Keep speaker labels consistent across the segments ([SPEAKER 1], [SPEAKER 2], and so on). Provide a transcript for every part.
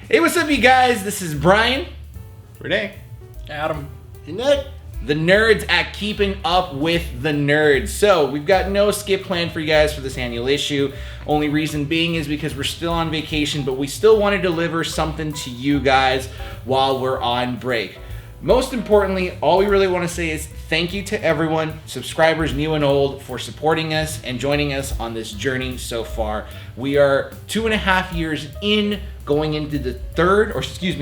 [SPEAKER 1] Hey, what's up, you guys? This is Bryan,
[SPEAKER 2] Rene,
[SPEAKER 3] Adam,
[SPEAKER 4] and Nick.
[SPEAKER 1] The nerds at Keeping Up with the Nerds. So, we've got no skip plan for you guys for this annual issue. Only reason being is because we're still on vacation, but we still want to deliver something to you guys while we're on break. Most importantly, all we really want to say is thank you to everyone, subscribers new and old, for supporting us and joining us on this journey so far. We are 2.5 years in, going into the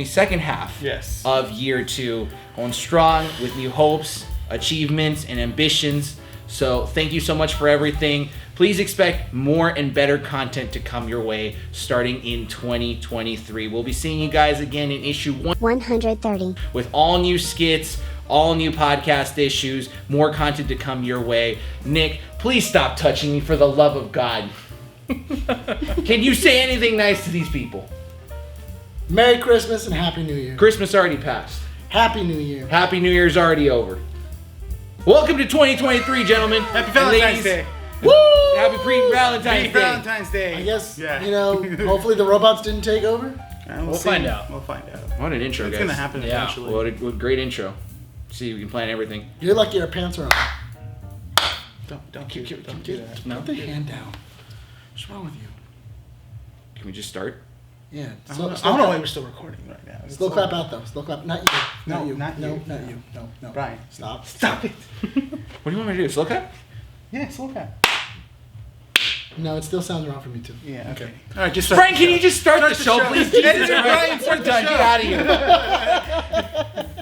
[SPEAKER 1] second half of year 2, going strong with new hopes, achievements, and ambitions. So thank you so much for everything. Please expect more and better content to come your way starting in 2023. We'll be seeing you guys again in issue
[SPEAKER 5] 130
[SPEAKER 1] with all new skits, all new podcast issues, more content to come your way. Nick, please stop touching me, for the love of God. Can you say anything nice to these people?
[SPEAKER 4] Merry Christmas and Happy New Year.
[SPEAKER 1] Christmas already passed.
[SPEAKER 4] Happy New Year.
[SPEAKER 1] Happy New Year's already over. Welcome to 2023, gentlemen.
[SPEAKER 2] Happy Valentine's Day.
[SPEAKER 1] Woo! Happy pre-Valentine's Day.
[SPEAKER 2] Valentine's Day.
[SPEAKER 4] I guess, hopefully the robots didn't take over.
[SPEAKER 2] We'll
[SPEAKER 3] find out.
[SPEAKER 2] We'll find out.
[SPEAKER 1] What an intro,
[SPEAKER 2] It's
[SPEAKER 1] guys.
[SPEAKER 2] going to happen
[SPEAKER 3] Yeah.
[SPEAKER 2] eventually.
[SPEAKER 1] What a great intro. See, we can plan everything.
[SPEAKER 4] You're lucky your pants are on.
[SPEAKER 2] Don't do that.
[SPEAKER 1] No?
[SPEAKER 4] Put the hand down. What's wrong with you?
[SPEAKER 1] Can we just start?
[SPEAKER 4] Yeah.
[SPEAKER 2] I don't know why we're still recording right now.
[SPEAKER 4] Slow clap out though. Slow clap. Not you.
[SPEAKER 2] No,
[SPEAKER 4] Not you.
[SPEAKER 2] not
[SPEAKER 4] No,
[SPEAKER 2] you.
[SPEAKER 4] not you. No.
[SPEAKER 2] Bryan.
[SPEAKER 4] Stop.
[SPEAKER 2] Stop it.
[SPEAKER 1] What do you want me to do? Slow clap?
[SPEAKER 2] Yeah, slow clap.
[SPEAKER 4] No, it still sounds wrong for me too.
[SPEAKER 2] Yeah, okay. All right, just start.
[SPEAKER 1] Frank, can you just start the show, please? Jesus
[SPEAKER 2] Editor,
[SPEAKER 1] Christ.
[SPEAKER 2] Bryan, start
[SPEAKER 1] We're
[SPEAKER 2] the
[SPEAKER 1] done.
[SPEAKER 2] show.
[SPEAKER 1] Get out of here.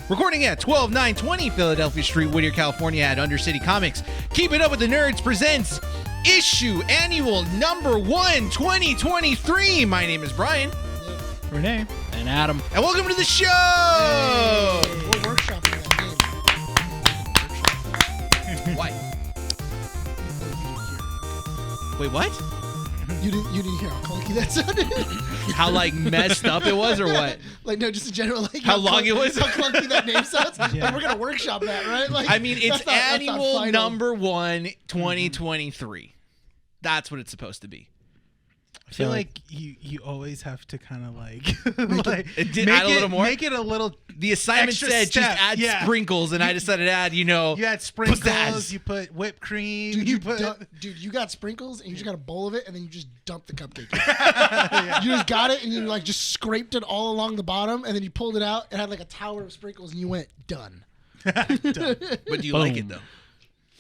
[SPEAKER 6] Recording at 12920 Philadelphia Street, Whittier, California at Undercity Comics. Keeping Up with the Nerds presents issue annual number 1 2023. My name is Bryan.
[SPEAKER 3] Rene, and Adam.
[SPEAKER 6] And welcome to the show!
[SPEAKER 4] We're workshopping that game.
[SPEAKER 6] What? Wait, what?
[SPEAKER 4] You didn't hear how clunky that sounded?
[SPEAKER 6] How, messed up it was, or what?
[SPEAKER 4] No, just in general,
[SPEAKER 6] How long it was?
[SPEAKER 4] How clunky that name sounds? Like, we're gonna workshop that, right?
[SPEAKER 6] I mean, it's
[SPEAKER 4] that's not
[SPEAKER 6] annual
[SPEAKER 4] final.
[SPEAKER 6] number 1 2023. That's what it's supposed to be.
[SPEAKER 7] I feel like you always have to kind of
[SPEAKER 6] add a little more?
[SPEAKER 7] Make it a little.
[SPEAKER 6] The assignment
[SPEAKER 7] Extra
[SPEAKER 6] said
[SPEAKER 7] step,
[SPEAKER 6] just add
[SPEAKER 7] yeah.
[SPEAKER 6] sprinkles, and I decided to add,
[SPEAKER 7] You add sprinkles.
[SPEAKER 6] pizzazz.
[SPEAKER 7] You put whipped cream.
[SPEAKER 4] Dude,
[SPEAKER 7] you
[SPEAKER 4] you got sprinkles and you just got a bowl of it and then you just dumped the cupcake in. You just got it and you just scraped it all along the bottom and then you pulled it out and had a tower of sprinkles and you went, done.
[SPEAKER 6] But do you like it, though?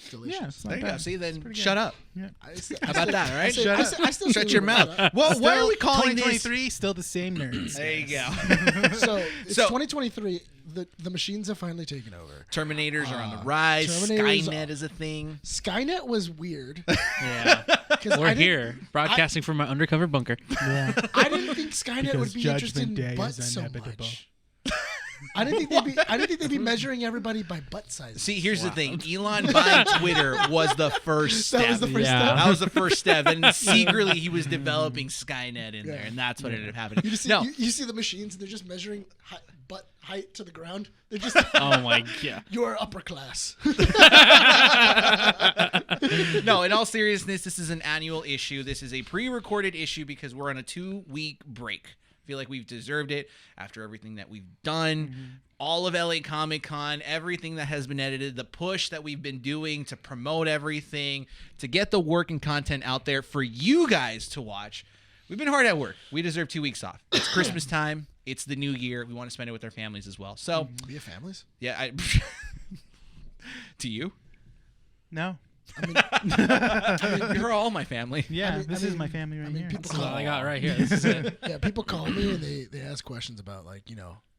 [SPEAKER 4] Delicious.
[SPEAKER 7] Yeah, it's not
[SPEAKER 6] There you
[SPEAKER 7] bad.
[SPEAKER 6] go. See, then shut up. How about that, all right?
[SPEAKER 4] I still
[SPEAKER 6] Shut your mouth.
[SPEAKER 4] Up.
[SPEAKER 6] Well, why are we calling this?
[SPEAKER 7] 2023 still the same nerds?
[SPEAKER 6] There you go.
[SPEAKER 4] So it's
[SPEAKER 6] So-
[SPEAKER 4] 2023. The machines have finally taken over.
[SPEAKER 6] Terminators are on the rise.
[SPEAKER 4] Terminators
[SPEAKER 6] Skynet is a thing.
[SPEAKER 4] Skynet was weird.
[SPEAKER 3] Yeah. We're here, broadcasting from my undercover bunker.
[SPEAKER 7] Yeah.
[SPEAKER 4] I didn't think Skynet
[SPEAKER 7] Because
[SPEAKER 4] would be interested in
[SPEAKER 7] Judgment Day
[SPEAKER 4] butts
[SPEAKER 7] is
[SPEAKER 4] so
[SPEAKER 7] inevitable.
[SPEAKER 4] much. I didn't think they'd be measuring everybody by butt size.
[SPEAKER 6] See, here's the thing. Elon buying Twitter was the first step.
[SPEAKER 4] That was the first
[SPEAKER 3] Yeah.
[SPEAKER 4] step.
[SPEAKER 6] That was the first step. And secretly, he was developing Skynet in there, and that's what ended up happening.
[SPEAKER 4] You just see,
[SPEAKER 6] No,
[SPEAKER 4] you see the machines, and they're just measuring butt height to the ground. They're just,
[SPEAKER 3] Oh my god.
[SPEAKER 4] you're upper class.
[SPEAKER 6] no, in all seriousness, this is an annual issue. This is a pre-recorded issue because we're on a 2-week break. I feel like we've deserved it after everything that we've done. All of LA Comic Con, everything that has been edited, the push that we've been doing to promote everything, to get the work and content out there for you guys to watch. We've been hard at work. We deserve 2 weeks off. It's Christmas time. It's the new year. We want to spend it with our families as well. So,
[SPEAKER 4] We have families?
[SPEAKER 6] yeah. Do you?
[SPEAKER 7] No.
[SPEAKER 6] You're all my family.
[SPEAKER 7] Yeah, this is my family right here.
[SPEAKER 4] People
[SPEAKER 3] That's all
[SPEAKER 4] call,
[SPEAKER 3] I got right here. This is it.
[SPEAKER 4] yeah, people call me and they ask questions about like,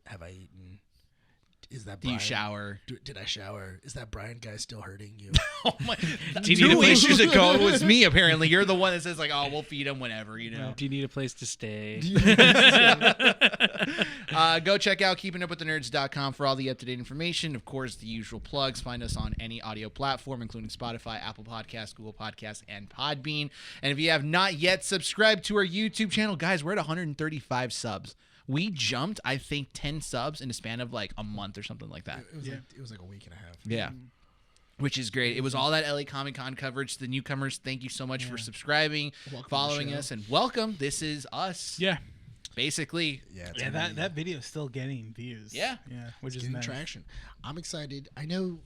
[SPEAKER 4] have I eaten? Is that
[SPEAKER 6] Do
[SPEAKER 4] Bryan?
[SPEAKER 6] you shower?
[SPEAKER 4] Did I shower? Is that Bryan guy still hurting you?
[SPEAKER 6] Oh my!
[SPEAKER 3] Do you need a
[SPEAKER 6] 2
[SPEAKER 3] place-
[SPEAKER 6] issues ago, it was me. Apparently, you're the one that says like, "Oh, we'll feed him whenever," you know.
[SPEAKER 3] Do you need a place to stay?
[SPEAKER 6] Go check out keepingupwiththenerds.com for all the up-to-date information. Of course, the usual plugs. Find us on any audio platform, including Spotify, Apple Podcasts, Google Podcasts, and Podbean. And if you have not yet subscribed to our YouTube channel, guys, we're at 135 subs. We jumped, I think, 10 subs in a span of like a month or something like that.
[SPEAKER 4] It was like a week and a half.
[SPEAKER 6] Yeah. Which is great. It was all that LA Comic Con coverage. The newcomers, thank you so much for subscribing,
[SPEAKER 4] Welcome to
[SPEAKER 6] following
[SPEAKER 4] the show.
[SPEAKER 6] us, and welcome. This is us.
[SPEAKER 7] Yeah.
[SPEAKER 6] Basically.
[SPEAKER 4] Yeah,
[SPEAKER 7] Yeah, that video is still getting views.
[SPEAKER 6] Yeah.
[SPEAKER 7] Yeah, which is
[SPEAKER 4] getting
[SPEAKER 7] nice.
[SPEAKER 4] traction. I'm excited. I know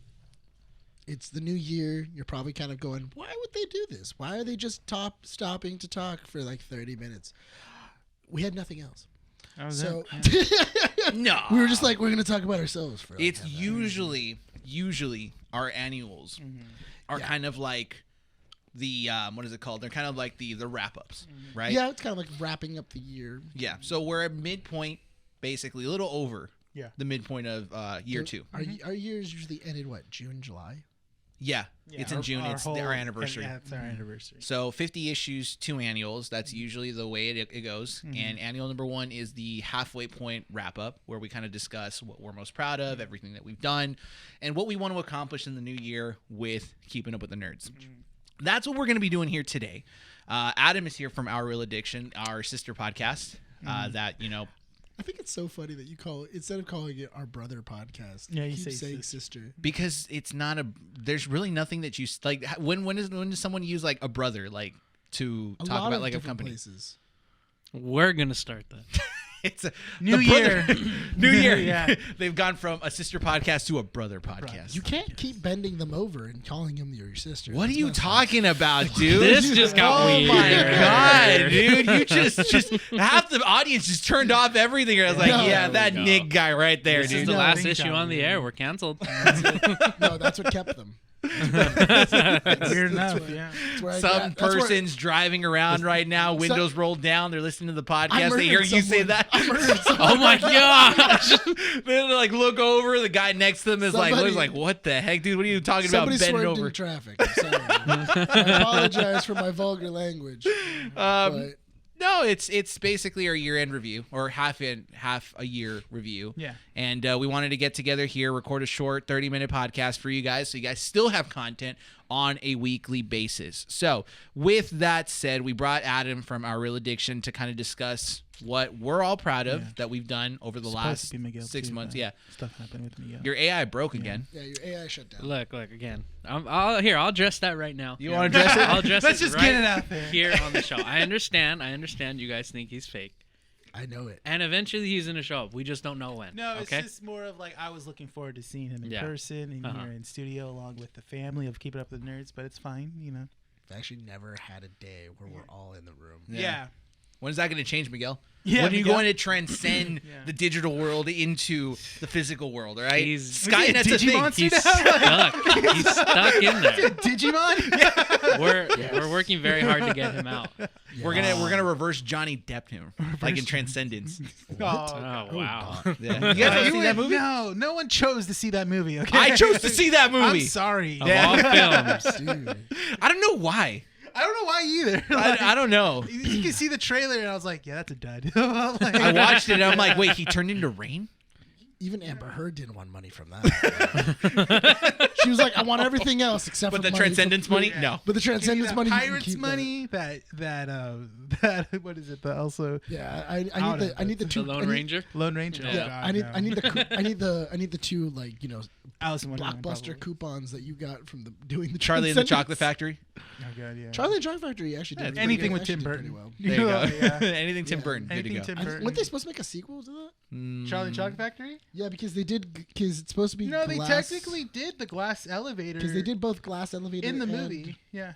[SPEAKER 4] it's the new year. You're probably kind of going, why would they do this? Why are they just stopping to talk for like 30 minutes? We had nothing else.
[SPEAKER 7] Oh, is
[SPEAKER 4] So
[SPEAKER 7] that-
[SPEAKER 6] No.
[SPEAKER 4] we were just like, we're going to talk about ourselves for like
[SPEAKER 6] It's
[SPEAKER 4] half an hour.
[SPEAKER 6] usually our annuals are
[SPEAKER 4] Yeah.
[SPEAKER 6] kind of like the what is it called? They're kind of like the wrap ups, right?
[SPEAKER 4] Yeah, it's kind of like wrapping up the year.
[SPEAKER 6] Yeah. So we're at midpoint, basically, a little over the midpoint of year 2.
[SPEAKER 4] Our years usually end in what, June, July?
[SPEAKER 6] Yeah. It's in June. It's our anniversary.
[SPEAKER 7] Yeah, it's our anniversary.
[SPEAKER 6] So 50 issues, 2 annuals. That's usually the way it goes. And annual number 1 is the halfway point wrap up, where we kind of discuss what we're most proud of, everything that we've done, and what we want to accomplish in the new year with Keeping Up with the Nerds. That's what we're going to be doing here today. Adam is here from Our Real Addiction, our sister podcast. That
[SPEAKER 4] I think it's so funny that you call it, instead of calling it our brother podcast,
[SPEAKER 7] Yeah, you
[SPEAKER 4] keep
[SPEAKER 7] say
[SPEAKER 4] saying
[SPEAKER 7] sister.
[SPEAKER 4] sister.
[SPEAKER 6] because it's not there's really nothing that you like. When does someone use like a brother like to
[SPEAKER 4] A
[SPEAKER 6] talk
[SPEAKER 4] lot
[SPEAKER 6] about
[SPEAKER 4] of
[SPEAKER 6] like a
[SPEAKER 4] different
[SPEAKER 6] company?
[SPEAKER 4] places.
[SPEAKER 3] We're gonna start that.
[SPEAKER 6] It's a
[SPEAKER 7] New
[SPEAKER 6] the
[SPEAKER 7] year.
[SPEAKER 6] brother- New year.
[SPEAKER 7] Yeah.
[SPEAKER 6] They've gone from a sister podcast to a brother podcast.
[SPEAKER 4] You can't keep bending them over and calling them your sister.
[SPEAKER 6] What are
[SPEAKER 4] That's
[SPEAKER 6] you
[SPEAKER 4] not fun.
[SPEAKER 6] talking about, dude?
[SPEAKER 3] This just got
[SPEAKER 6] Oh
[SPEAKER 3] weird.
[SPEAKER 6] my god, dude! You just half the audience just turned off everything. I was like,
[SPEAKER 4] No.
[SPEAKER 6] yeah, that
[SPEAKER 3] No.
[SPEAKER 6] Nick guy right there,
[SPEAKER 3] This
[SPEAKER 6] dude.
[SPEAKER 3] is the
[SPEAKER 4] No,
[SPEAKER 3] last
[SPEAKER 7] ring
[SPEAKER 3] issue
[SPEAKER 7] sound.
[SPEAKER 3] on the air. We're canceled.
[SPEAKER 4] No, that's what kept them.
[SPEAKER 7] Weird enough, yeah.
[SPEAKER 4] That's where I
[SPEAKER 6] Some
[SPEAKER 4] got- that's where-
[SPEAKER 6] person's driving around right now, windows rolled down. They're listening to the
[SPEAKER 4] I
[SPEAKER 6] podcast. They hear
[SPEAKER 4] murdered
[SPEAKER 6] you say
[SPEAKER 4] someone.
[SPEAKER 6] that.
[SPEAKER 4] I murdered someone.
[SPEAKER 3] Oh my gosh!
[SPEAKER 6] They like look over. The guy next to them is
[SPEAKER 4] Somebody-
[SPEAKER 6] looks like, "What the heck, dude? What are you talking
[SPEAKER 4] Somebody
[SPEAKER 6] about? Bending
[SPEAKER 4] swerved
[SPEAKER 6] over."
[SPEAKER 4] in traffic. I'm sorry. I apologize for my vulgar language. But
[SPEAKER 6] No, it's basically our year-end review or half a year review.
[SPEAKER 7] Yeah.
[SPEAKER 6] And we wanted to get together here, record a short 30-minute podcast for you guys, so you guys still have content on a weekly basis. So with that said, we brought Adam from Our Real Addiction to kind of discuss what we're all proud of
[SPEAKER 7] Yeah.
[SPEAKER 6] that we've done over the
[SPEAKER 7] Supposed
[SPEAKER 6] last
[SPEAKER 7] to be Miguel
[SPEAKER 6] 6
[SPEAKER 7] too,
[SPEAKER 6] months.
[SPEAKER 7] but
[SPEAKER 6] Yeah.
[SPEAKER 7] Stuff happened with Miguel.
[SPEAKER 6] Your AI broke again.
[SPEAKER 4] yeah, your AI shut down.
[SPEAKER 3] Look again. I'll address that right now.
[SPEAKER 6] You want to address it?
[SPEAKER 3] I'll address
[SPEAKER 7] Let's
[SPEAKER 3] it
[SPEAKER 7] just
[SPEAKER 3] right
[SPEAKER 7] get it out there.
[SPEAKER 3] here on the show. I understand you guys think he's fake,
[SPEAKER 4] I know it.
[SPEAKER 3] and eventually he's gonna show up. We just don't know when.
[SPEAKER 7] No, it's
[SPEAKER 3] okay.
[SPEAKER 7] just more of like I was looking forward to seeing him in
[SPEAKER 3] Yeah.
[SPEAKER 7] person and
[SPEAKER 3] Uh-huh.
[SPEAKER 7] here in studio along with the family of Keep It Up with the Nerds, but it's fine, you know.
[SPEAKER 4] I've actually never had a day where we're all in the room.
[SPEAKER 6] Yeah. When is that going to change, Miguel?
[SPEAKER 7] Yeah,
[SPEAKER 6] when are you
[SPEAKER 7] Miguel.
[SPEAKER 6] going to transcend
[SPEAKER 7] Yeah.
[SPEAKER 6] the digital world into the physical world, all right?
[SPEAKER 3] He's-
[SPEAKER 6] Skynet's a thing.
[SPEAKER 7] Digimon
[SPEAKER 3] He's
[SPEAKER 7] suit
[SPEAKER 3] stuck. He's stuck in there.
[SPEAKER 7] Digimon?
[SPEAKER 3] We're working very hard to get him out.
[SPEAKER 6] We're gonna reverse Johnny Depp him, like in Transcendence.
[SPEAKER 7] Oh,
[SPEAKER 3] Oh wow.
[SPEAKER 6] Yeah. You guys ever seen that movie?
[SPEAKER 7] No one chose to see that movie, okay?
[SPEAKER 6] I chose to see that
[SPEAKER 7] I'm
[SPEAKER 6] movie.
[SPEAKER 7] sorry.
[SPEAKER 3] Of all films.
[SPEAKER 4] Dude.
[SPEAKER 6] I don't know why.
[SPEAKER 7] I don't know why either. Like,
[SPEAKER 6] I don't know.
[SPEAKER 7] you can see the trailer and I was like, yeah, that's a dud. Like-
[SPEAKER 6] I watched it and I'm like, wait, he turned into rain?
[SPEAKER 4] Even Amber Heard didn't want money from that. She was like, I want everything else except
[SPEAKER 6] But
[SPEAKER 4] for
[SPEAKER 6] the
[SPEAKER 4] money
[SPEAKER 6] Transcendence
[SPEAKER 4] from-
[SPEAKER 6] money? No.
[SPEAKER 4] But the
[SPEAKER 7] Give me
[SPEAKER 4] Transcendence
[SPEAKER 7] that
[SPEAKER 4] money, you can
[SPEAKER 7] Pirates
[SPEAKER 4] keep
[SPEAKER 7] money, that what is it? The also
[SPEAKER 4] That. Yeah, I
[SPEAKER 7] don't know.
[SPEAKER 4] need the two.
[SPEAKER 3] The Lone
[SPEAKER 4] I need-
[SPEAKER 3] Ranger.
[SPEAKER 7] Lone Ranger.
[SPEAKER 3] Yeah.
[SPEAKER 7] Oh,
[SPEAKER 4] Yeah,
[SPEAKER 7] God,
[SPEAKER 4] I need
[SPEAKER 7] no.
[SPEAKER 4] I need the two, like,
[SPEAKER 7] Alice in Wonderland,
[SPEAKER 4] Blockbuster
[SPEAKER 7] probably.
[SPEAKER 4] coupons that you got from doing the
[SPEAKER 6] Charlie and the
[SPEAKER 4] Transcendence.
[SPEAKER 6] Chocolate Factory?
[SPEAKER 7] Oh God, yeah.
[SPEAKER 4] Charlie and the Chocolate Factory actually did
[SPEAKER 7] Anything with
[SPEAKER 4] actually
[SPEAKER 7] Tim
[SPEAKER 4] did pretty
[SPEAKER 7] Burton.
[SPEAKER 4] well.
[SPEAKER 6] There you go.
[SPEAKER 7] Yeah.
[SPEAKER 6] Anything Tim
[SPEAKER 4] Yeah.
[SPEAKER 6] Burton. Good to
[SPEAKER 7] Anything
[SPEAKER 6] go.
[SPEAKER 7] Tim
[SPEAKER 4] I-
[SPEAKER 7] Burton.
[SPEAKER 4] weren't they supposed to make a sequel to that?
[SPEAKER 7] Charlie and Chocolate Factory?
[SPEAKER 4] Yeah, because it's supposed to be
[SPEAKER 7] No, they
[SPEAKER 4] glass,
[SPEAKER 7] technically did the glass elevator.
[SPEAKER 4] because they did both glass elevator
[SPEAKER 7] in the
[SPEAKER 4] and-
[SPEAKER 7] movie. Yeah.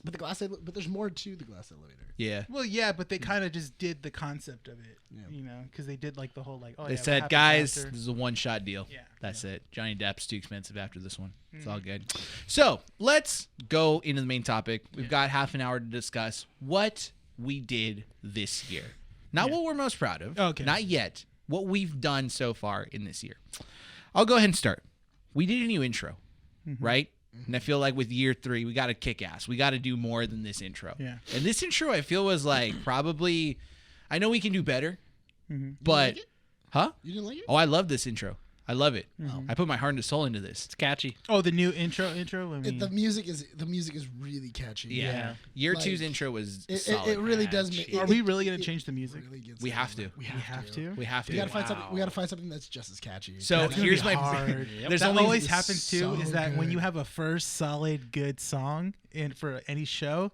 [SPEAKER 4] But there's more to the glass elevator.
[SPEAKER 6] Yeah.
[SPEAKER 7] Well, yeah, but they kind of just did the concept of it,
[SPEAKER 4] Yeah.
[SPEAKER 7] you know, because they did like the whole like. Oh,
[SPEAKER 6] They
[SPEAKER 7] yeah, what
[SPEAKER 6] said,
[SPEAKER 7] happens
[SPEAKER 6] guys,
[SPEAKER 7] after?
[SPEAKER 6] this is a one-shot deal.
[SPEAKER 7] Yeah.
[SPEAKER 6] That's it. Johnny Depp's too expensive after this one. It's all good. So let's go into the main topic. We've got half an hour to discuss what we did this year. Not what we're most proud of.
[SPEAKER 7] Okay.
[SPEAKER 6] Not yet. What we've done so far in this year. I'll go ahead and start. We did a new intro, right? And I feel like with year 3, we got to kick ass. We got to do more than this intro.
[SPEAKER 7] Yeah.
[SPEAKER 6] And this intro, I feel, was like probably, I know we can do better, but,
[SPEAKER 4] like it?
[SPEAKER 6] huh?
[SPEAKER 4] You didn't like it?
[SPEAKER 6] Oh, I love this intro. I love it. I put my heart and soul into this.
[SPEAKER 3] It's catchy.
[SPEAKER 7] Oh, the new intro. I mean,
[SPEAKER 4] The music is really catchy.
[SPEAKER 6] Yeah. Year
[SPEAKER 4] Like,
[SPEAKER 6] 2's intro was
[SPEAKER 4] It
[SPEAKER 6] solid.
[SPEAKER 4] really does make.
[SPEAKER 7] are we really gonna change the music?
[SPEAKER 4] Really gets
[SPEAKER 6] We
[SPEAKER 4] there.
[SPEAKER 6] have to.
[SPEAKER 4] We
[SPEAKER 7] We
[SPEAKER 4] have,
[SPEAKER 7] have
[SPEAKER 4] to.
[SPEAKER 7] to.
[SPEAKER 6] We have to.
[SPEAKER 4] We gotta find something. We gotta find something that's just as catchy.
[SPEAKER 6] So
[SPEAKER 7] That's gonna
[SPEAKER 6] here's
[SPEAKER 7] be
[SPEAKER 6] my.
[SPEAKER 7] hard.
[SPEAKER 6] There's
[SPEAKER 7] That
[SPEAKER 6] only
[SPEAKER 7] always happens too.
[SPEAKER 4] so
[SPEAKER 7] Is that when
[SPEAKER 4] good.
[SPEAKER 7] you have a first solid good song in for any show,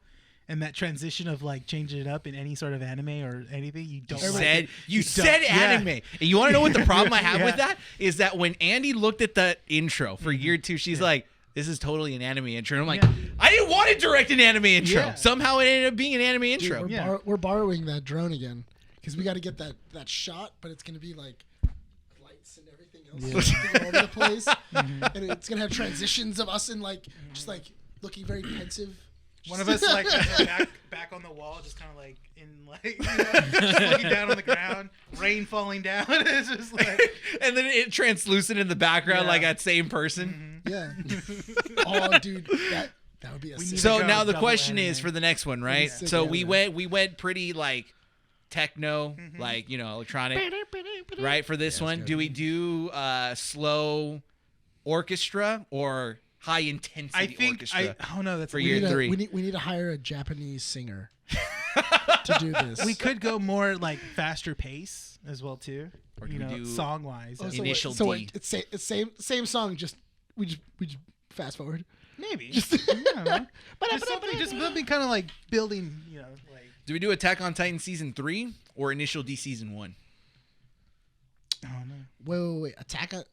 [SPEAKER 7] and that transition of like changing it up in any sort of anime or anything, you don't. like it.
[SPEAKER 6] You said
[SPEAKER 7] don't.
[SPEAKER 6] anime.
[SPEAKER 7] Yeah.
[SPEAKER 6] And you want to know what the problem I have
[SPEAKER 7] Yeah.
[SPEAKER 6] with that is that when Andy looked at the intro for year 2, she's like, "This is totally an anime intro." And I'm like,
[SPEAKER 7] Yeah.
[SPEAKER 6] "I didn't want to direct an anime intro.
[SPEAKER 7] Yeah.
[SPEAKER 6] Somehow it ended up being an anime
[SPEAKER 4] Dude,
[SPEAKER 6] intro."
[SPEAKER 4] we're borrowing that drone again because we got to get that shot, but it's gonna be like lights and everything else all over the place, and it's gonna have transitions of us in like just like looking very pensive.
[SPEAKER 7] One of us like has our back on the wall, just kind of like in like just looking down on the ground, rain falling down. It's just like
[SPEAKER 6] And then it translucent in the background
[SPEAKER 7] Yeah.
[SPEAKER 6] like that same person.
[SPEAKER 4] Yeah. Oh, dude, that would be a
[SPEAKER 7] We
[SPEAKER 4] sick.
[SPEAKER 7] need
[SPEAKER 6] So
[SPEAKER 7] go
[SPEAKER 6] now the
[SPEAKER 7] double
[SPEAKER 6] question is
[SPEAKER 7] anime.
[SPEAKER 6] for the next one, right?
[SPEAKER 4] Sick
[SPEAKER 6] So
[SPEAKER 4] anime.
[SPEAKER 6] we went pretty like techno, like, electronic, right? For this one, do we do slow orchestra or high intensity
[SPEAKER 7] I think
[SPEAKER 6] orchestra?
[SPEAKER 7] I don't know. That's
[SPEAKER 6] For
[SPEAKER 7] weird.
[SPEAKER 6] year
[SPEAKER 4] We need,
[SPEAKER 6] 3.
[SPEAKER 4] we need to hire a Japanese singer to do this.
[SPEAKER 7] We could go more like faster pace as well too.
[SPEAKER 6] Or do
[SPEAKER 7] You
[SPEAKER 6] we
[SPEAKER 7] know,
[SPEAKER 6] do-
[SPEAKER 7] song wise.
[SPEAKER 4] Oh,
[SPEAKER 6] Initial
[SPEAKER 4] so
[SPEAKER 6] D.
[SPEAKER 4] it's same song. Just we just fast forward.
[SPEAKER 7] Maybe.
[SPEAKER 4] Just-
[SPEAKER 7] I don't know. Just something kind of like building. You know, like
[SPEAKER 6] Do we do Attack on Titan season 3 or Initial D season 1?
[SPEAKER 7] I don't know.
[SPEAKER 4] Wait. Attack on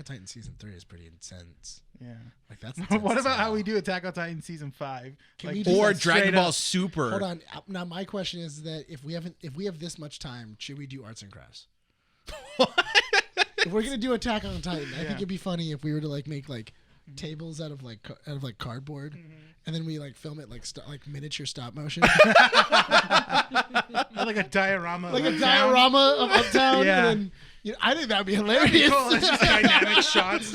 [SPEAKER 4] Titan season 3 is pretty intense.
[SPEAKER 7] Yeah.
[SPEAKER 4] Like that's.
[SPEAKER 7] What
[SPEAKER 4] intense as
[SPEAKER 7] about how
[SPEAKER 4] hell.
[SPEAKER 7] we do Attack on Titan season 5?
[SPEAKER 4] Can
[SPEAKER 7] Like,
[SPEAKER 4] we
[SPEAKER 7] just,
[SPEAKER 4] do
[SPEAKER 6] Or
[SPEAKER 7] like,
[SPEAKER 6] Dragon
[SPEAKER 7] straight
[SPEAKER 6] Ball
[SPEAKER 7] up-
[SPEAKER 6] Super?
[SPEAKER 4] Hold on. Now my question is that if we have this much time, should we do arts and crafts? If we're gonna do Attack on Titan, I think it'd be funny if we were to like make like tables out of like cardboard, and then we like film it like like miniature stop motion,
[SPEAKER 7] like a diorama.
[SPEAKER 4] like
[SPEAKER 7] of
[SPEAKER 4] a
[SPEAKER 7] town.
[SPEAKER 4] diorama of Uptown.
[SPEAKER 7] Yeah.
[SPEAKER 4] And then, I think that'd be hilarious.
[SPEAKER 7] Cool. It's just dynamic shots.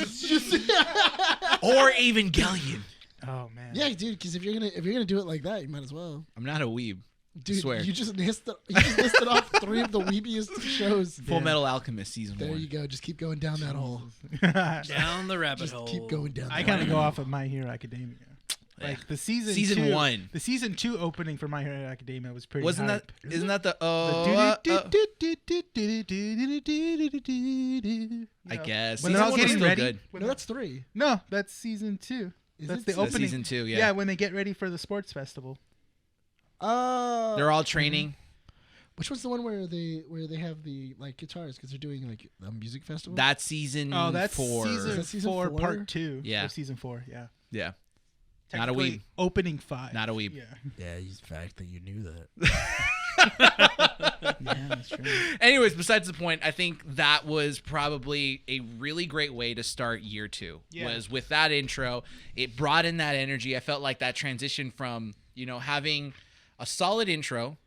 [SPEAKER 6] Or Evangelion?
[SPEAKER 7] Oh man.
[SPEAKER 4] Yeah, dude. Because if you're gonna do it like that, you might as well.
[SPEAKER 6] I'm not a weeb.
[SPEAKER 4] Dude,
[SPEAKER 6] Swear.
[SPEAKER 4] you just listed off 3 of the weebiest shows.
[SPEAKER 6] Full Metal Alchemist season
[SPEAKER 4] There
[SPEAKER 6] 1.
[SPEAKER 4] you go. Just keep going down that hole.
[SPEAKER 3] Down the rabbit
[SPEAKER 4] Just
[SPEAKER 3] hole.
[SPEAKER 4] keep going down.
[SPEAKER 7] I
[SPEAKER 4] that
[SPEAKER 7] kind of
[SPEAKER 4] hole.
[SPEAKER 7] go off of My Hero Academia. Like the season
[SPEAKER 6] Season
[SPEAKER 7] 2,
[SPEAKER 6] 1.
[SPEAKER 7] The season 2 opening for My Hero Academia was pretty.
[SPEAKER 6] Wasn't
[SPEAKER 7] hype.
[SPEAKER 6] that? Isn't that the? I guess.
[SPEAKER 7] When
[SPEAKER 6] Season
[SPEAKER 7] they're all
[SPEAKER 6] 1 was
[SPEAKER 7] getting
[SPEAKER 6] still
[SPEAKER 7] ready.
[SPEAKER 6] good.
[SPEAKER 7] when
[SPEAKER 4] No,
[SPEAKER 7] they're-
[SPEAKER 4] that's 3.
[SPEAKER 7] No, that's season 2.
[SPEAKER 4] Is
[SPEAKER 7] That's
[SPEAKER 4] it?
[SPEAKER 7] the
[SPEAKER 4] So
[SPEAKER 7] opening.
[SPEAKER 6] Season 2, yeah.
[SPEAKER 7] Yeah, when they get ready for the sports festival.
[SPEAKER 6] They're all training.
[SPEAKER 4] Which one's the one where they have the like guitars because they're doing like a music festival?
[SPEAKER 6] That's season
[SPEAKER 7] Oh, that's
[SPEAKER 6] 4.
[SPEAKER 7] season,
[SPEAKER 4] Is that season
[SPEAKER 7] 4,
[SPEAKER 4] 4?
[SPEAKER 7] part 2.
[SPEAKER 6] Yeah.
[SPEAKER 7] Of season 4. Yeah.
[SPEAKER 6] Yeah. Not a
[SPEAKER 7] Technically,
[SPEAKER 6] weeb.
[SPEAKER 7] Opening 5.
[SPEAKER 6] Not a weeb.
[SPEAKER 7] Yeah.
[SPEAKER 4] yeah, it's the fact that you knew that.
[SPEAKER 7] Yeah, that's true.
[SPEAKER 6] Anyways, besides the point, I think that was probably a really great way to start year 2.
[SPEAKER 7] Yeah.
[SPEAKER 6] Was with that intro. It brought in that energy. I felt like that transition from, having a solid intro,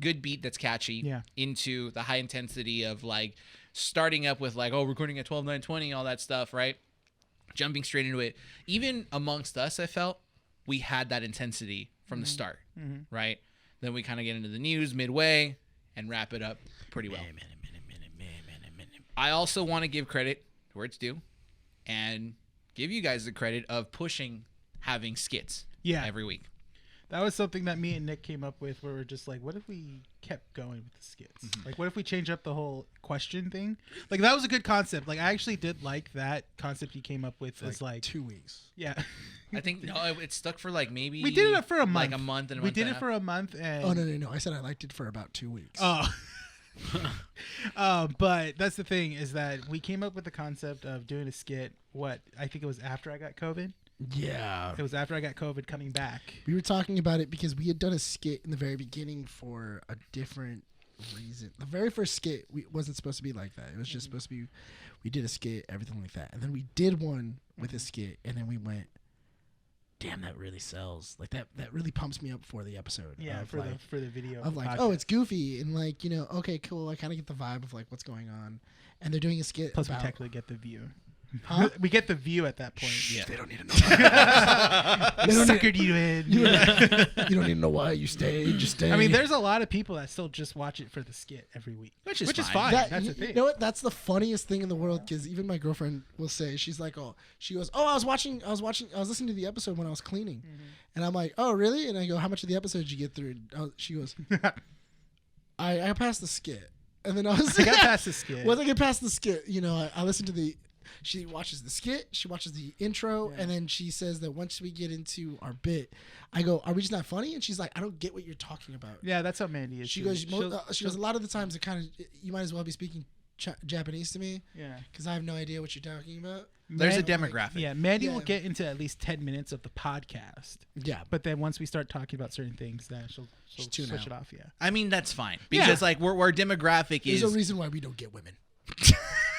[SPEAKER 6] good beat that's catchy,
[SPEAKER 7] Yeah.
[SPEAKER 6] into the high intensity of like starting up with like, oh, recording at 12/9/20, all that stuff, right? Jumping straight into it. Even amongst us, I felt we had that intensity from the start, right? Then we kind of get into the news midway and wrap it up pretty well. I also want to give credit where it's due and give you guys the credit of pushing having skits every week.
[SPEAKER 7] That was something that me and Nick came up with where we're just like, what if we kept going with the skits? Like, what if we change up the whole question thing? Like, that was a good concept. Like, I actually did like that concept you came up with as like
[SPEAKER 4] 2 weeks.
[SPEAKER 7] yeah.
[SPEAKER 6] I think it stuck for like maybe
[SPEAKER 7] We did it for a month.
[SPEAKER 6] like a month and a
[SPEAKER 7] We
[SPEAKER 6] month
[SPEAKER 7] did
[SPEAKER 6] and a
[SPEAKER 7] it
[SPEAKER 6] half.
[SPEAKER 7] for a month and
[SPEAKER 4] Oh no! I said I liked it for about 2 weeks.
[SPEAKER 7] Oh. But that's the thing is that we came up with the concept of doing a skit. What I think it was after I got COVID.
[SPEAKER 4] Yeah.
[SPEAKER 7] It was after I got COVID coming back.
[SPEAKER 4] We were talking about it because we had done a skit in the very beginning for a different reason. The very first skit wasn't supposed to be like that. It was just supposed to be, we did a skit, everything like that. And then we did one with a skit, and then we went, damn, that really sells. Like that really pumps me up for the episode.
[SPEAKER 7] Yeah,
[SPEAKER 4] of
[SPEAKER 7] for the video.
[SPEAKER 4] of like, oh, it's goofy, and like, you know, okay, cool. I kind of get the vibe of like what's going on. And they're doing a skit
[SPEAKER 7] Plus,
[SPEAKER 4] about,
[SPEAKER 7] we technically get the view.
[SPEAKER 4] Huh?
[SPEAKER 7] We get the view at that point.
[SPEAKER 1] Yeah.
[SPEAKER 4] They don't need to know. They don't need-
[SPEAKER 7] Suckered you in.
[SPEAKER 4] you don't need to know why you stayed. Just stay.
[SPEAKER 7] I mean, there's a lot of people that still just watch it for the skit every week,
[SPEAKER 6] Which is
[SPEAKER 7] fine.
[SPEAKER 6] fine.
[SPEAKER 7] That's the thing.
[SPEAKER 4] You know what? That's the funniest thing in the world, because even my girlfriend will say, she's like, she goes, I was listening to the episode when I was cleaning, and I'm like, oh really? And I go, how much of the episode did you get through? She goes, I passed the skit, and then I was
[SPEAKER 7] I got past the skit.
[SPEAKER 4] Once I get past the skit, you know, I listen to the. She watches the skit, she watches the intro, and then she says that once we get into our bit, I go, "Are we just not funny?" And she's like, "I don't get what you're talking about."
[SPEAKER 7] Yeah, that's how Mandy is.
[SPEAKER 4] She
[SPEAKER 7] too.
[SPEAKER 4] goes, she goes, a lot of the times it kind of, you might as well be speaking Japanese to me,
[SPEAKER 7] Yeah.
[SPEAKER 4] because I have no idea what you're talking about.
[SPEAKER 6] There's a
[SPEAKER 7] Man-
[SPEAKER 6] demographic.
[SPEAKER 7] Yeah, Mandy
[SPEAKER 4] Yeah.
[SPEAKER 7] will get into at least 10 minutes of the podcast,
[SPEAKER 4] Yeah,
[SPEAKER 7] but then once we start talking about certain things, then she'll
[SPEAKER 4] tune
[SPEAKER 7] switch
[SPEAKER 4] out.
[SPEAKER 7] it off. Yeah.
[SPEAKER 6] I mean, that's fine because like our demographic
[SPEAKER 4] there's
[SPEAKER 6] is
[SPEAKER 4] a reason why we don't get women.